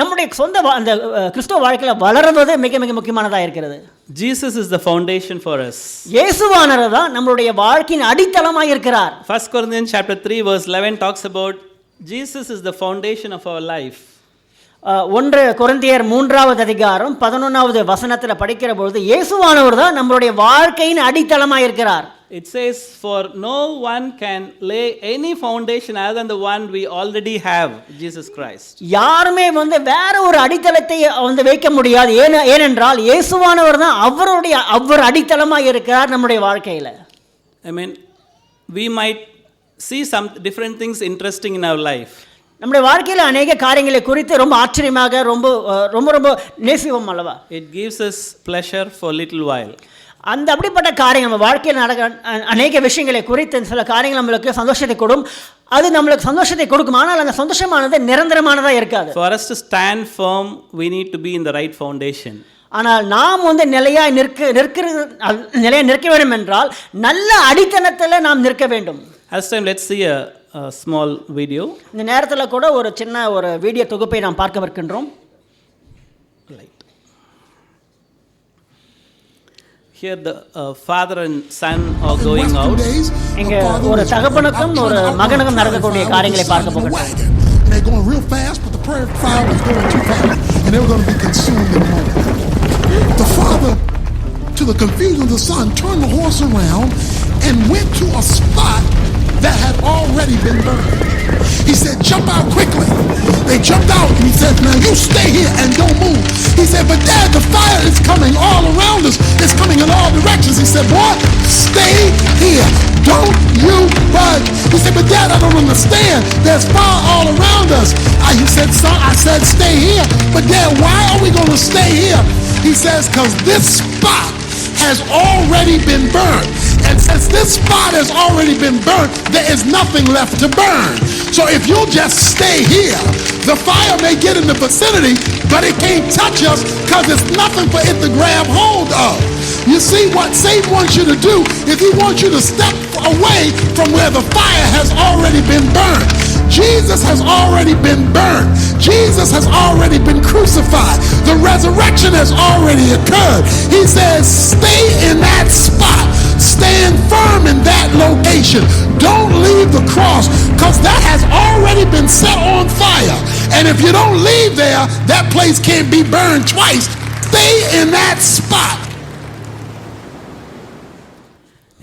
நம்முடைய சொந்த அந்த கிறிஸ்துவ வாழ்க்கையில் வளர்வது மிக மிக முக்கியமானதாக இருக்கிறது. Jesus is the foundation for us. இயேசுவானவர் தான் நம்மளுடைய வாழ்க்கையின் அடித்தளமாக இருக்கிறார். 1 Corinthians chapter 3 verse 11 talks about Jesus is the foundation of our life. 1 கொரிந்தியர் 3ஆவது அதிகாரம் 11வது வசனத்தில் படிக்கிற பொழுது இயேசுவானவர் தான் நம்மளுடைய வாழ்க்கையின் அடித்தளமாக இருக்கிறார். It says, for no one can lay any foundation other than the one we already have, Jesus Christ. யாருமே வந்து வேற ஒரு அடித்தளத்தை வந்து வைக்க முடியாது. ஏனென்றால் இயேசுவானவர் தான் அவர் அடித்தளமாக இருக்கிறார் நம்முடைய வாழ்க்கையில். I mean, we might see some different things interesting in our life. நம்முடைய வாழ்க்கையில் அநேக காரியங்களை குறித்து ரொம்ப ஆச்சரியமாக ரொம்ப ரொம்ப ரொம்ப நேசிவோம் அல்லவா? It gives us pleasure for a little while. அந்த அப்படிப்பட்ட காரியம் நம்ம வாழ்க்கையில் நடக்க அநேக விஷயங்களை குறித்து சில காரியங்கள் நம்மளுக்கு சந்தோஷத்தை கொடுக்கும். அது நம்மளுக்கு சந்தோஷத்தை கொடுக்கும். ஆனால் அந்த சந்தோஷமானது நிரந்தரமானதாக இருக்காது. For us to stand firm, we need to be in the right foundation. ஆனால் நாம் வந்து நிலையாக நிற்க வேண்டும் என்றால் நல்ல அடித்தளத்தில் நாம் நிற்க வேண்டும். As time, let's see a small video. இந்த நேரத்தில் கூட ஒரு சின்ன ஒரு வீடியோ தொகுப்பை நாம் பார்க்க இருக்கின்றோம். here the father and son are going out. இங்க ஒரு தகப்பனுக்கும் ஒரு மகனுக்கும் நடக்கக்கூடிய காரியங்களை பார்க்க போகிறோம். And they're going real fast, but the prayer fire was going too fast, and they were going to be consumed in a moment. The father, to the confusion of the son, turned the horse around and went to a spot that had already been burned. He said, jump out quickly. They jumped out, and he said, now you stay here and don't move. He said, but Dad, the fire is coming all around us. It's coming in all directions. He said, boy, stay here. Don't you budge. He said, but Dad, I don't understand. There's fire all around us. He said, son, I said stay here. But Dad, why are we going to stay here? He says, because this spot has already been burned. And since this spot has already been burnt, there is nothing left to burn. So if you'll just stay here, the fire may get in the vicinity, but it can't touch us because there's nothing for it to grab hold of. You see, what Satan wants you to do is he wants you to step away from where the fire has already been burned. Jesus has already been burned. Jesus has already been crucified. The resurrection has already occurred. He says, stay in that spot. Stand firm in that location. Don't leave the cross, because that has already been set on fire. And if you don't leave there, that place can't be burned twice. Stay in that spot.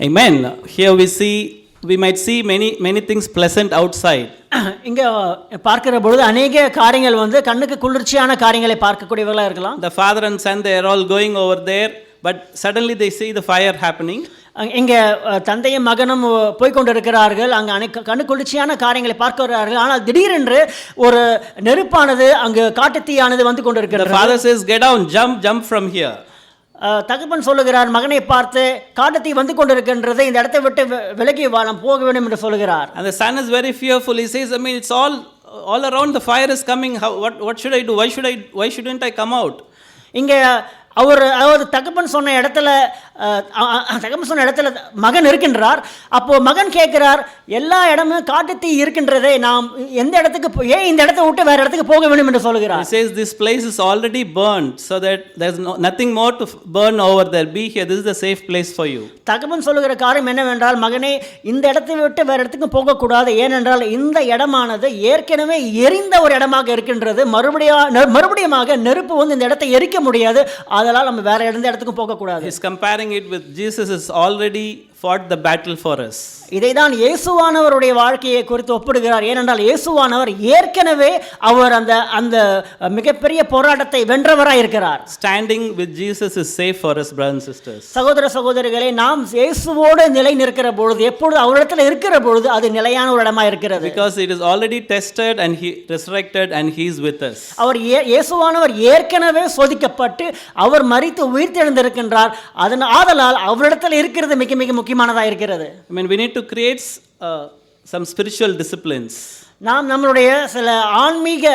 Amen. Here we might see many things pleasant outside. இங்க பார்க்கிற பொழுது அநேக காரியங்கள் வந்து கண்ணுக்கு குளிர்ச்சியான காரியங்களை பார்க்கக்கூடியவர்களா இருக்கலாம். The father and son, they are all going over there, but suddenly they see the fire happening. இங்க தந்தையும் மகனும் போய் கொண்டிருக்கிறார்கள். அங்கே கண்ணு குளிர்ச்சியான காரியங்களை பார்க்கிறார்கள். ஆனால் திடீரென்று ஒரு நெருப்பானது அங்கு காட்டுத்தீயானது வந்து கொண்டிருக்கிறது. The father says, get down, jump from here. தகப்பன் சொல்லுகிறார் மகனை பார்த்து, காட்டுத்தீ வந்து கொண்டிருக்கின்றது, இந்த இடத்தை விட்டு விலகி வா, நாம் போக வேண்டும் என்று சொல்லுகிறார். And the son is very fearful. He says, I mean, it's all around, the fire is coming. What should I do? Why shouldn't I come out? இங்கே அதாவது தகப்பன் சொன்ன இடத்துல மகன் இருக்கின்றார். அப்போ மகன் கேட்கிறார், எல்லா இடமும் காட்டுத்தீ இருக்கின்றதே, நாம் எந்த இடத்துக்கு ஏன் இந்த இடத்தை விட்டு வேற இடத்துக்கு போக வேண்டும் என்று சொல்கிறார். He says this place is already burned, so that there's nothing more to burn over there. Be here, this is the safe place for you. தகப்பன் சொல்லுகிற காரியம் என்னவென்றால், மகனே, இந்த இடத்தை விட்டு வேற இடத்துக்கு போகக்கூடாது. ஏனென்றால் இந்த இடமானது ஏற்கனவே எரிந்த ஒரு இடமாக இருக்கின்றது. மறுபடியுமாக நெருப்பு வந்து இந்த இடத்தை எரிக்க முடியாது. அதனால் நம்ம வேற எந்த இடத்துக்கும் போகக்கூடாது. He's comparing it with Jesus is already fought the battle for us. இதைதான் இயேசுவானவருடைய வாழ்க்கையை குறித்து ஒப்பிடுகிறார். ஏனென்றால் இயேசுவானவர் ஏற்கனவே அவர் அந்த மிகப்பெரிய போராட்டத்தை வென்றவராய் இருக்கிறார். Standing with Jesus is safe for us, brothers and sisters. சகோதர சகோதரிகளே, நாம் இயேசுவோடு நிலை நிற்கிற பொழுது, எப்பொழுது அவரிடத்தில் இருக்கிற பொழுது அது நிலையான ஒரு இடமா இருக்கிறது. Because it is already tested and he resurrected and he is with us. அவர் இயேசுவானவர் ஏற்கனவே சோதிக்கப்பட்டு அவர் மரித்து உயிர்த்தெழுந்திருக்கின்றார். ஆதலால் அவரிடத்தில் இருக்கிறது மிக மிக முக்கியமானதா இருக்கிறது. I mean, we need to create some spiritual disciplines. நாம் நம்மளுடைய சில ஆன்மீக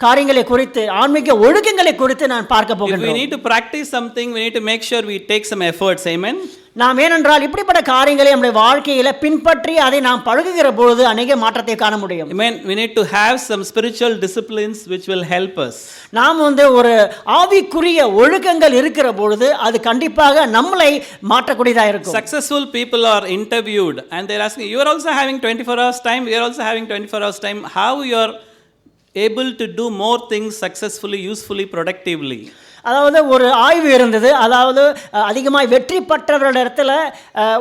காரியங்களை குறித்து, ஆன்மீக ஒழுக்கங்களை குறித்து நான் பார்க்க போகிறேன். If we need to practice something, we need to make sure we take some efforts. Amen. நாம் ஏனென்றால் இப்படிப்பட்ட காரியங்களை நம்முடைய வாழ்க்கையில பின்பற்றி அதை நாம் பழகுகிற பொழுது அநேக மாற்றத்தை காண முடியும். Amen. We need to have some spiritual disciplines which will help us. நாம் வந்து ஒரு ஆவிக்குரிய ஒழுக்கங்கள் இருக்கிற பொழுது அது கண்டிப்பாக நம்மளை மாற்றக்கூடியதா இருக்கும். Successful people are interviewed and they're asking, you are also having 24 hours time, we are also having 24 hours time. How you are able to do more things successfully, usefully, productively? அதாவது ஒரு ஆய்வு இருந்தது. அதாவது அதிகமாக வெற்றி பெற்றவர்களிடத்தில்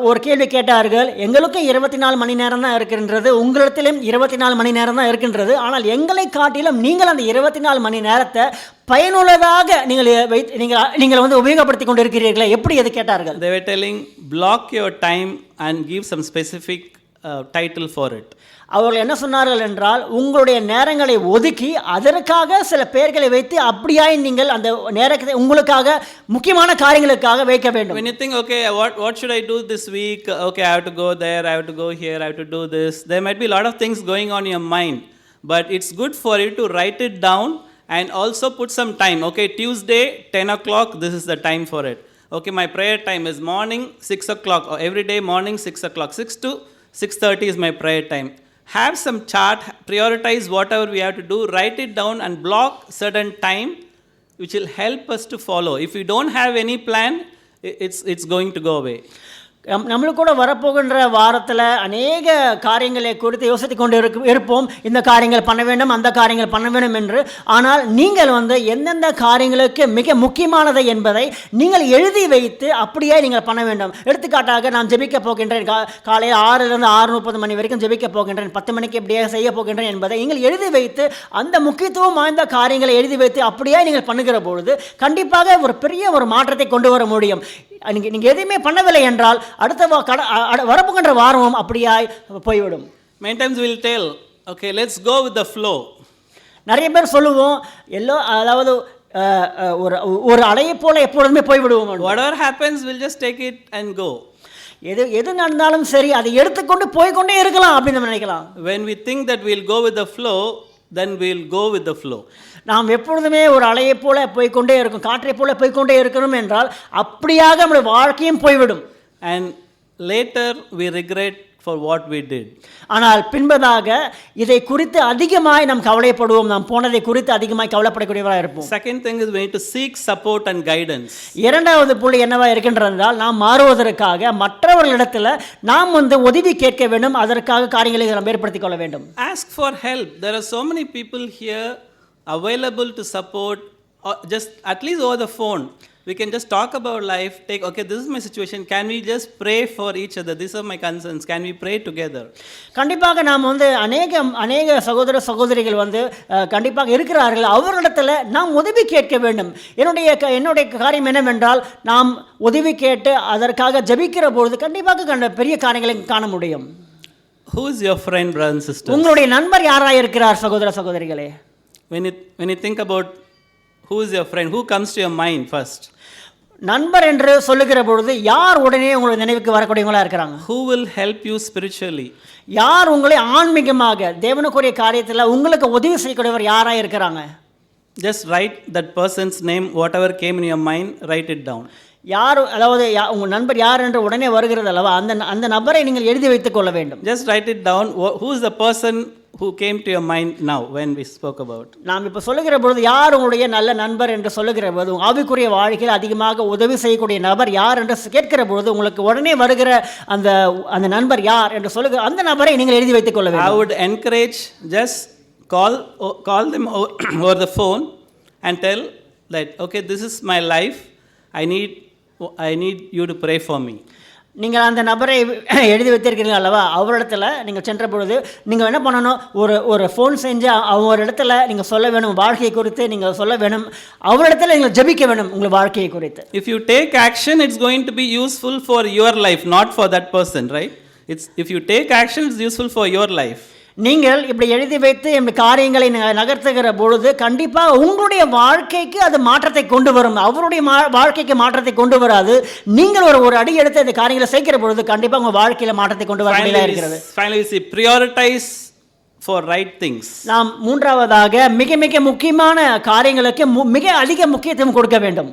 ஒரு கேள்வி கேட்டார்கள். எங்களுக்கும் 24 மணி நேரம் தான் இருக்கின்றது, உங்களிடத்திலும் 24 மணி நேரம் தான் இருக்கின்றது. ஆனால் எங்களை காட்டிலும் நீங்கள் அந்த 24 மணி நேரத்தை பயனுள்ளதாக நீங்கள் வந்து உபயோகப்படுத்தி கொண்டு இருக்கிறீர்களே, எப்படி எது கேட்டார்கள்? They were telling, block your time and give some specific title for it. அவர்கள் என்ன சொன்னார்கள் என்றால், உங்களுடைய நேரங்களை ஒதுக்கி அதற்காக சில பெயர்களை வைத்து அப்படியாய் நீங்கள் அந்த நேரத்தை உங்களுக்காக முக்கியமான காரியங்களுக்காக வைக்க வேண்டும். When you think, okay, what should I do this week? Okay, I have to go there, I have to go here, I have to do this. There might be a lot of things going on in your mind, but it's good for you to write it down and also put some time. Okay, Tuesday 10 o'clock, this is the time for it. Okay, my prayer time is morning 6 o'clock, or every day morning 6 o'clock. 6 to 6:30 is my prayer time. Have some chart, prioritize whatever we have to do, write it down and block certain time which will help us to follow. If we don't have any plan, it's going to go away. நம்மளுக்கு கூட வரப்போகின்ற வாரத்தில் அநேக காரியங்களை குறித்து யோசித்து கொண்டு இருப்போம். இந்த காரியங்கள் பண்ண வேண்டும், அந்த காரியங்கள் பண்ண வேண்டும் என்று. ஆனால் நீங்கள் எந்தெந்த காரியங்களுக்கு மிக முக்கியமானது என்பதை நீங்கள் எழுதி வைத்து அப்படியே நீங்கள் பண்ண வேண்டும். எடுத்துக்காட்டாக நான் ஜெபிக்க போகின்றேன், காலையில் 6லிருந்து 6:30 மணி வரைக்கும் ஜெபிக்க போகின்றேன், 10 மணிக்கு இப்படியே செய்ய போகின்றேன் என்பதை நீங்கள் எழுதி வைத்து அந்த முக்கியத்துவம் வாய்ந்த காரியங்களை எழுதி வைத்து அப்படியே நீங்கள் பண்ணுகிற பொழுது கண்டிப்பாக ஒரு பெரிய ஒரு மாற்றத்தை கொண்டு வர முடியும். நீங்கள் எதுவுமே பண்ணவில்லை என்றால் அடுத்த வரப்புகின்ற வாரமும் அப்படியாய் போய்விடும். Many times we will tell, okay, let's go with the flow. நிறைய பேர் சொல்லுவோம், அதாவது ஒரு அலையை போல எப்பொழுதுமே போய்விடுவோம். Whatever happens, we'll just take it and go. எது நடந்தாலும் சரி அதை எடுத்துக்கொண்டு போய்கொண்டே இருக்கலாம் அப்படின்னு நம்ம நினைக்கலாம். When we think that we'll go with the flow, then we'll go with the flow. நாம் எப்பொழுதுமே ஒரு அலையை போல போய்கொண்டே இருக்கும், காற்றை போல போய்கொண்டே இருக்கணும் என்றால் அப்படியாக நம்முடைய வாழ்க்கையும் போய்விடும். And later we regret for what we did. ஆனால் பின்பதாக இதை குறித்து அதிகமாய் நாம் கவலைப்படுவோம், நாம் போனதை குறித்து அதிகமாய் கவலைப்படக்கூடியவராக இருப்போம். Second thing is we need to seek support and guidance. இரண்டாவது புள்ளி என்னவா இருக்கின்றதால் நாம் மாறுவதற்காக மற்றவர்களிடத்தில் நாம் உதவி கேட்க வேண்டும், அதற்காக காரியங்களை நாம் ஏற்படுத்திக் கொள்ள வேண்டும். Ask for help. There are so many people here available to support, just at least over the phone. We can just talk about life, okay, this is my situation, can we just pray for each other, these are my concerns, can we pray together? கண்டிப்பாக நாம் அநேக சகோதர சகோதரிகள் கண்டிப்பாக இருக்கிறார்கள், அவர்களிடத்தில் நாம் உதவி கேட்க வேண்டும். என்னுடைய காரியம் என்னவென்றால் நாம் உதவி கேட்டு அதற்காக ஜெபிக்கிற பொழுது கண்டிப்பாக பெரிய காரியங்களை காண முடியும். Who is your friend, brothers and sisters? உங்களுடைய நண்பர் யாராக இருக்கிறார் சகோதர சகோதரிகளே? When you think about who is your friend, who comes to your mind first? நண்பர் என்று சொல்லுகிற பொழுது யார் உடனே உங்களுடைய நினைவுக்கு வரக்கூடியவங்களா இருக்கிறாங்க? Who will help you spiritually? யார் உங்களை ஆன்மீகமாக தேவனுக்குரிய காரியத்தில் உங்களுக்கு உதவி செய்யக்கூடியவர் யாராக இருக்கிறாங்க? Just write that person's name, whatever came in your mind, write it down. யார், அதாவது உங்கள் நண்பர் யார் என்று உடனே வருகிறது அல்லவா, அந்த நபரை நீங்கள் எழுதி வைத்துக் கொள்ள வேண்டும். Just write it down. Who is the person who came to your mind now when we spoke about? நாம் இப்போ சொல்லுகிற பொழுது யார் உங்களுடைய நல்ல நண்பர் என்று சொல்லுகிற போது, ஆவிக்குரிய வாழ்க்கையில் அதிகமாக உதவி செய்யக்கூடிய நபர் யார் என்று கேட்கிற பொழுது உங்களுக்கு உடனே வருகிற அந்த நண்பர் யார் என்று சொல்லுகிற அந்த நபரை நீங்கள் எழுதி வைத்துக் கொள்ள வேண்டும். I would encourage, just call them over the phone and tell that, okay, this is my life, I need you to pray for me. நீங்கள் அந்த நபரை எழுதி வைத்திருக்கிறீங்க அல்லவா, அவரிடத்துல நீங்கள் சென்ற பொழுது நீங்கள் என்ன பண்ணணும், ஒரு ஃபோன் செஞ்சு அவர் இடத்துல நீங்கள் சொல்ல வேணும், வாழ்க்கையை குறித்து நீங்கள் சொல்ல வேணும், அவரிடத்துல நீங்கள் ஜெபிக்க வேணும் உங்கள் வாழ்க்கையை குறித்து. If you take action, it's going to be useful for your life, not for that person, right? If you take action, it's useful for your life. நீங்கள் இப்படி எழுதி வைத்து இப்படி காரியங்களை நகர்த்துகிற பொழுது கண்டிப்பாக உங்களுடைய வாழ்க்கைக்கு அது மாற்றத்தை கொண்டு வரும், அவருடைய வாழ்க்கைக்கு மாற்றத்தை கொண்டு வராது. நீங்கள் ஒரு அடி எடுத்து இந்த காரியங்களை செய்கிற பொழுது கண்டிப்பாக உங்கள் வாழ்க்கையில் மாற்றத்தை கொண்டு வர வேண்டியதாக இருக்கிறது. Finally, we prioritize for right things. நாம் மூன்றாவதாக மிக மிக முக்கியமான காரியங்களுக்கு மிக அதிக முக்கியத்துவம் கொடுக்க வேண்டும்.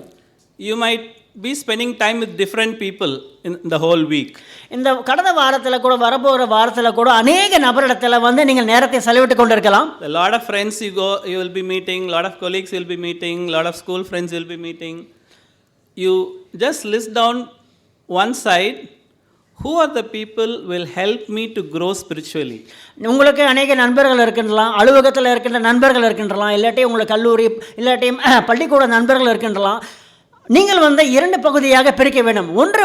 You might be spending time with different people in the whole week. இந்த கடந்த வாரத்தில் கூட வரப்போகிற வாரத்தில் கூட அநேக நபரிடத்தில் நீங்கள் நேரத்தை செலவிட்டு கொண்டிருக்கலாம். A lot of friends you will be meeting, lot of colleagues you will be meeting, lot of school friends you will be meeting. You just list down one side, who are the people will help me to grow spiritually? உங்களுக்கு அநேக நண்பர்கள் இருக்கின்றலாம், அலுவலகத்தில் இருக்கின்ற நண்பர்கள் இருக்கின்றலாம், இல்லாட்டி உங்களுக்கு கல்லூரி இல்லாட்டி பள்ளிக்கூட நண்பர்கள் இருக்கின்றலாம். நீங்கள் இரண்டு பகுதியாக பிரிக்க வேண்டும். ஒன்று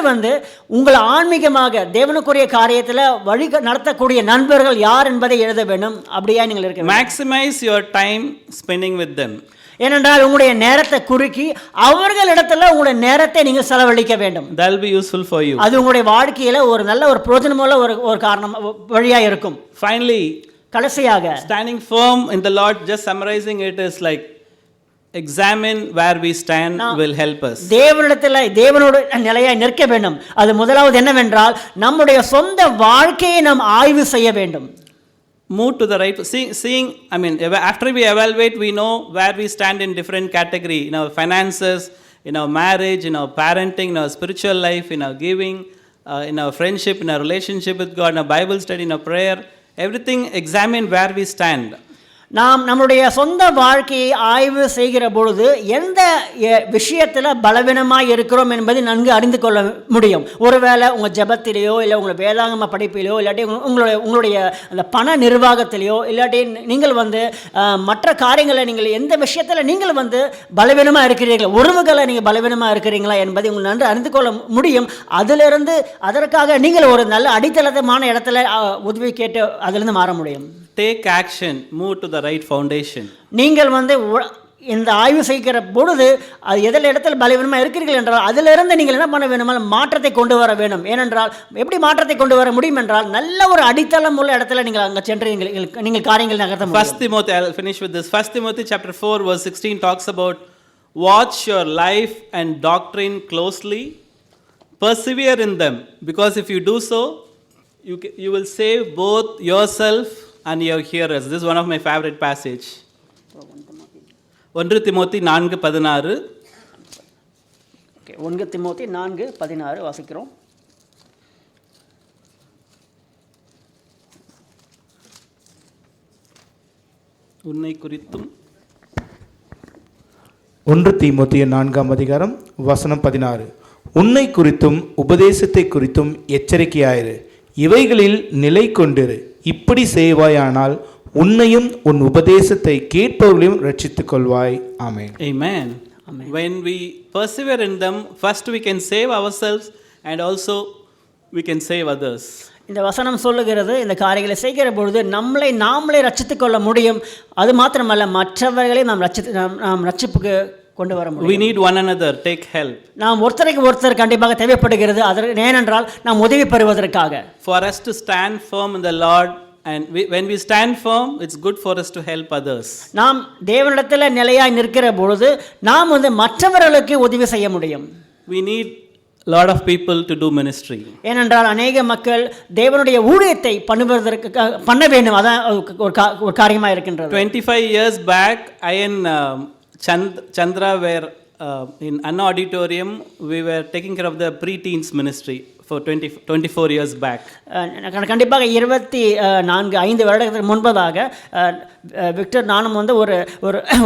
உங்களை ஆன்மீகமாக தேவனுக்குரிய காரியத்தில் வழி நடத்தக்கூடிய நண்பர்கள் யார் என்பதை எழுத வேண்டும். அப்படியே நீங்கள் இருக்க வேண்டும். Maximize your time spending with them. ஏனென்றால் உங்களுடைய நேரத்தை குறுக்கி அவர்களிடத்தில் உங்களுடைய நேரத்தை நீங்கள் செலவழிக்க வேண்டும். That will be useful for you. அது உங்களுடைய வாழ்க்கையில் ஒரு நல்ல ஒரு பிரயோஜனமுள்ள ஒரு காரணம் வழியாக இருக்கும். Finally, கடைசியாக standing firm in the Lord, just summarizing it is like examine where we stand will help us. தேவனோடு நிலையாய் நிற்க வேண்டும். அது முதலாவது என்னவென்றால் நம்முடைய சொந்த வாழ்க்கையை நாம் ஆய்வு செய்ய வேண்டும். Move to the right. Seeing, after we evaluate, we know where we stand in different category, in our finances, in our marriage, in our parenting, in our spiritual life, in our giving, in our friendship, in our relationship with God, in our Bible study, in our prayer. Everything, examine where we stand. நாம் நம்முடைய சொந்த வாழ்க்கையை ஆய்வு செய்கிற பொழுது எந்த விஷயத்தில் பலவீனமாக இருக்கிறோம் என்பதை நன்கு அறிந்து கொள்ள முடியும். ஒருவேளை உங்கள் ஜெபத்திலேயோ இல்லை உங்கள் வேதாகம படிப்பிலையோ இல்லாட்டி உங்களுடைய அந்த பண நிர்வாகத்திலேயோ இல்லாட்டி நீங்கள் மற்ற காரியங்களை நீங்கள் எந்த விஷயத்தில் நீங்கள் பலவீனமாக இருக்கிறீர்கள், உறவுகளை நீங்கள் பலவீனமாக இருக்கிறீங்களா என்பதை உங்கள் நன்கு அறிந்து கொள்ள முடியும். அதிலிருந்து அதற்காக நீங்கள் ஒரு நல்ல அடித்தளமான இடத்துல உதவி கேட்டு அதிலிருந்து மாற முடியும். Take action, move to the right foundation. நீங்கள் இந்த ஆய்வு செய்கிற பொழுது அது எதில் இடத்துல பலவீனமாக இருக்கிறீர்கள் என்றால் அதிலிருந்து நீங்கள் என்ன பண்ண வேணுமா, மாற்றத்தை கொண்டு வர வேண்டும். ஏனென்றால் எப்படி மாற்றத்தை கொண்டு வர முடியும் என்றால் நல்ல ஒரு அடித்தளம் உள்ள இடத்துல நீங்கள் அங்கே சென்று நீங்கள் காரியங்கள் நகர்த்த முடியும். 1 Timothy, I'll finish with this. 1 Timothy chapter 4 verse 16 talks about watch your life and doctrine closely, persevere in them, because if you do so, you will save both yourself and your hearers. This is one of my favorite passage. 1 Timothy 4:16. Okay, 1 Timothy 4:16 வாசிக்கிறோம். உன்னை குறித்தும் 1 தீமோத்தேயு 4 வசனம் 16. உன்னை குறித்தும் உபதேசத்தை குறித்தும் எச்சரிக்கையாயிரு, இவைகளில் நிலை கொண்டிரு, இப்படி செய்வாயானால் உன்னையும் உன் உபதேசத்தை கேட்பவர்களையும் ரட்சித்துக் கொள்வாய். ஆமென். Amen. When we persevere in them, first we can save ourselves and also we can save others. இந்த வசனம் சொல்லுகிறது, இந்த காரியங்களை செய்கிற பொழுது நாமளே ரட்சித்துக் கொள்ள முடியும். அது மாத்திரமல்ல, மற்றவர்களை நாம் ரட்சிப்புக்கு கொண்டு வர முடியும். We need one another, take help. நாம் ஒருத்தருக்கு ஒருத்தர் கண்டிப்பாக தேவைப்படுகிறது. ஏனென்றால் நாம் உதவி பெறுவதற்காக. For us to stand firm in the Lord, and when we stand firm, it's good for us to help others. நாம் தேவனிடத்தில் நிலையாய் நிற்கிற பொழுது நாம் மற்றவர்களுக்கு உதவி செய்ய முடியும். We need a lot of people to do ministry. ஏனென்றால் அநேக மக்கள் தேவனுடைய ஊழியத்தை பண்ண வேண்டும். அதான் ஒரு காரியமாக இருக்கின்றது. 25 years back, I and Chandra were in Anna Auditorium. We were taking care of the pre-teens ministry for 24 years back. கண்டிப்பாக 24-5 வருடங்களுக்கு முன்பதாக விக்டர் நானும்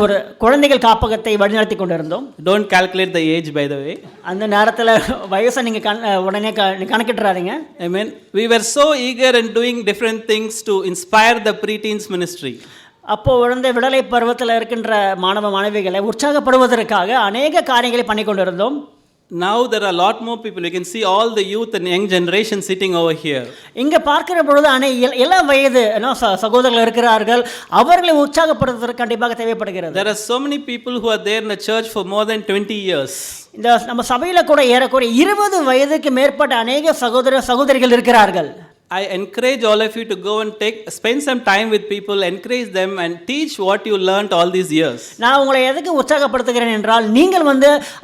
ஒரு குழந்தைகள் காப்பகத்தை வழிநடத்தி கொண்டிருந்தோம். Don't calculate the age, by the way. அந்த நேரத்தில் வயசை நீங்கள் உடனே கணக்கிட்டுறாதீங்க. I mean, we were so eager in doing different things to inspire the pre-teens ministry. அப்போ விடலை பருவத்தில் இருக்கின்ற மாணவ மாணவிகளை உற்சாகப்படுவதற்காக அநேக காரியங்களை பண்ணி கொண்டிருந்தோம். Now there are a lot more people. You can see all the youth and young generation sitting over here. இங்க பார்க்கிற பொழுது எல்லா வயது சகோதரர்கள் இருக்கிறார்கள். அவர்களை உற்சாகப்படுத்துவதற்கு கண்டிப்பாக தேவைப்படுகிறது. There are so many people who are there in the church for more than 20 years. இந்த நம்ம சபையில கூட ஏறக்குறைய 20 வயதுக்கு மேற்பட்ட அநேக சகோதரிகள் இருக்கிறார்கள். I encourage all of you to go and spend some time with people, encourage them and teach what you learned all these years. நான் உங்களை எதுக்கு உற்சாகப்படுத்துகிறேன் என்றால், நீங்கள்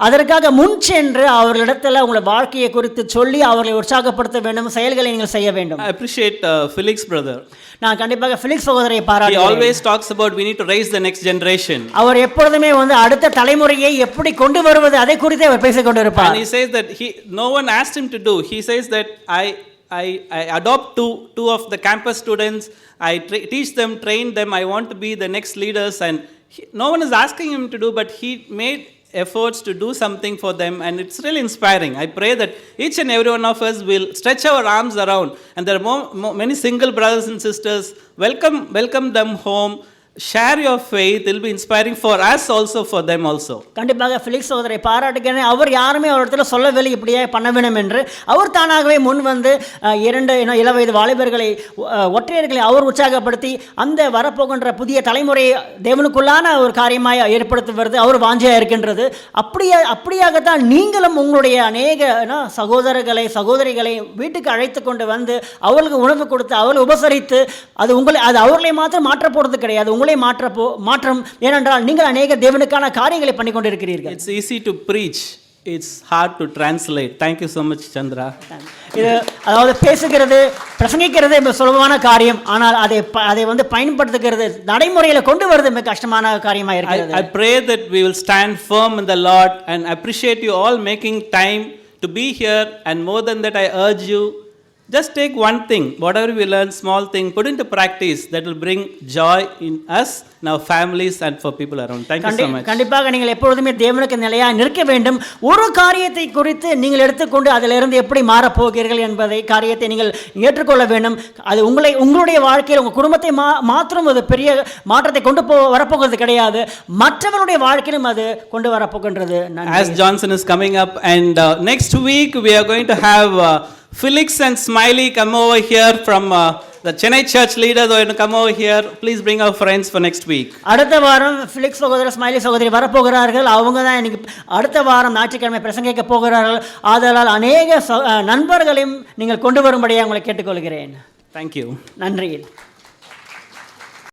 அதற்காக முன் சென்று அவர்களிடத்தில் உங்கள் வாழ்க்கையை குறித்து சொல்லி அவர்களை உற்சாகப்படுத்த வேண்டும், செயல்களை நீங்கள் செய்ய வேண்டும். I appreciate Felix brother. நான் கண்டிப்பாக ஃபெலிக்ஸ் சகோதரரை பாராட்டுகிறேன். He always talks about we need to raise the next generation. அவர் எப்பொழுதுமே அடுத்த தலைமுறையை எப்படி கொண்டு வருவது அதை குறித்து அவர் பேசிக் கொண்டிருப்பார். And he says that no one asked him to do. He says that I adopt two of the campus students. I teach them, train them. I want to be the next leaders, and no one is asking him to do, but he made efforts to do something for them, and it's really inspiring. I pray that each and every one of us will stretch our arms around, and there are many single brothers and sisters. Welcome them home. Share your faith. It will be inspiring for us also, for them also. கண்டிப்பாக ஃபெலிக்ஸ் சகோதரரை பாராட்டுகிறேன். அவர் யாருமே அவரிடத்தில் சொல்லவில்லை இப்படியே பண்ண வேண்டும் என்று. அவர் தானாகவே முன் 2 இளவயது வாலிபர்களை, ஒற்றையர்களை அவர் உற்சாகப்படுத்தி அந்த வரப்போகின்ற புதிய தலைமுறை தேவனுக்குள்ளான ஒரு காரியமாக ஏற்படுத்துவது அவர் வாஞ்சையாக இருக்கின்றது. அப்படியாகத்தான் நீங்களும் உங்களுடைய அநேக சகோதரிகளை வீட்டுக்கு அழைத்து கொண்டு அவர்களுக்கு உணவு கொடுத்து அவர்களை உபசரித்து அது அவர்களை மாத்திரம் மாற்ற போகிறது கிடையாது, மாற்றம். ஏனென்றால் நீங்கள் அநேக தேவனுக்கான காரியங்களை பண்ணி கொண்டிருக்கிறீர்கள். It's easy to preach, it's hard to translate. Thank you so much, Chandra. இது பேசுகிறது, பிரசங்கிக்கிறது சுலபமான காரியம், ஆனால் அதை பயன்படுத்துகிறது, நடைமுறையில் கொண்டு வருது மிக கஷ்டமான காரியமாக இருக்கிறது. I pray that we will stand firm in the Lord and appreciate you all making time to be here, and more than that I urge you, just take one thing, whatever we learn, small thing, put into practice, that will bring joy in us, in our families and for people around. Thank you so much. கண்டிப்பாக நீங்கள் எப்பொழுதுமே தேவனுக்கு நிலையாக நிற்க வேண்டும். ஒரு காரியத்தை குறித்து நீங்கள் எடுத்துக்கொண்டு அதிலிருந்து எப்படி மாறப்போகிறீர்கள் என்பதை காரியத்தை நீங்கள் ஏற்றுக்கொள்ள வேண்டும். அது உங்களுடைய வாழ்க்கையில் உங்கள் குடும்பத்தை மாத்திரம் ஒரு பெரிய மாற்றத்தை கொண்டு வரப்போகிறது கிடையாது, மற்றவருடைய வாழ்க்கையிலும் அது கொண்டு வரப்போகின்றது. As Johnson is coming up, and next week we are going to have Felix and Smiley come over here from the Chennai church leaders are going to come over here. Please bring our friends for next week. அடுத்த வாரம் ஃபிலிக்ஸ் சகோதரர் ஸ்மைலி சகோதரி வரப்போகிறார்கள். அவங்க தான் இன்னைக்கு அடுத்த வாரம் ஞாயிற்றுக்கிழமை பிரசங்கிக்க போகிறார்கள். ஆதலால் அநேக நண்பர்களையும் நீங்கள் கொண்டு வரும்படியாக உங்களை கேட்டுக்கொள்கிறேன். Thank you. நன்றி.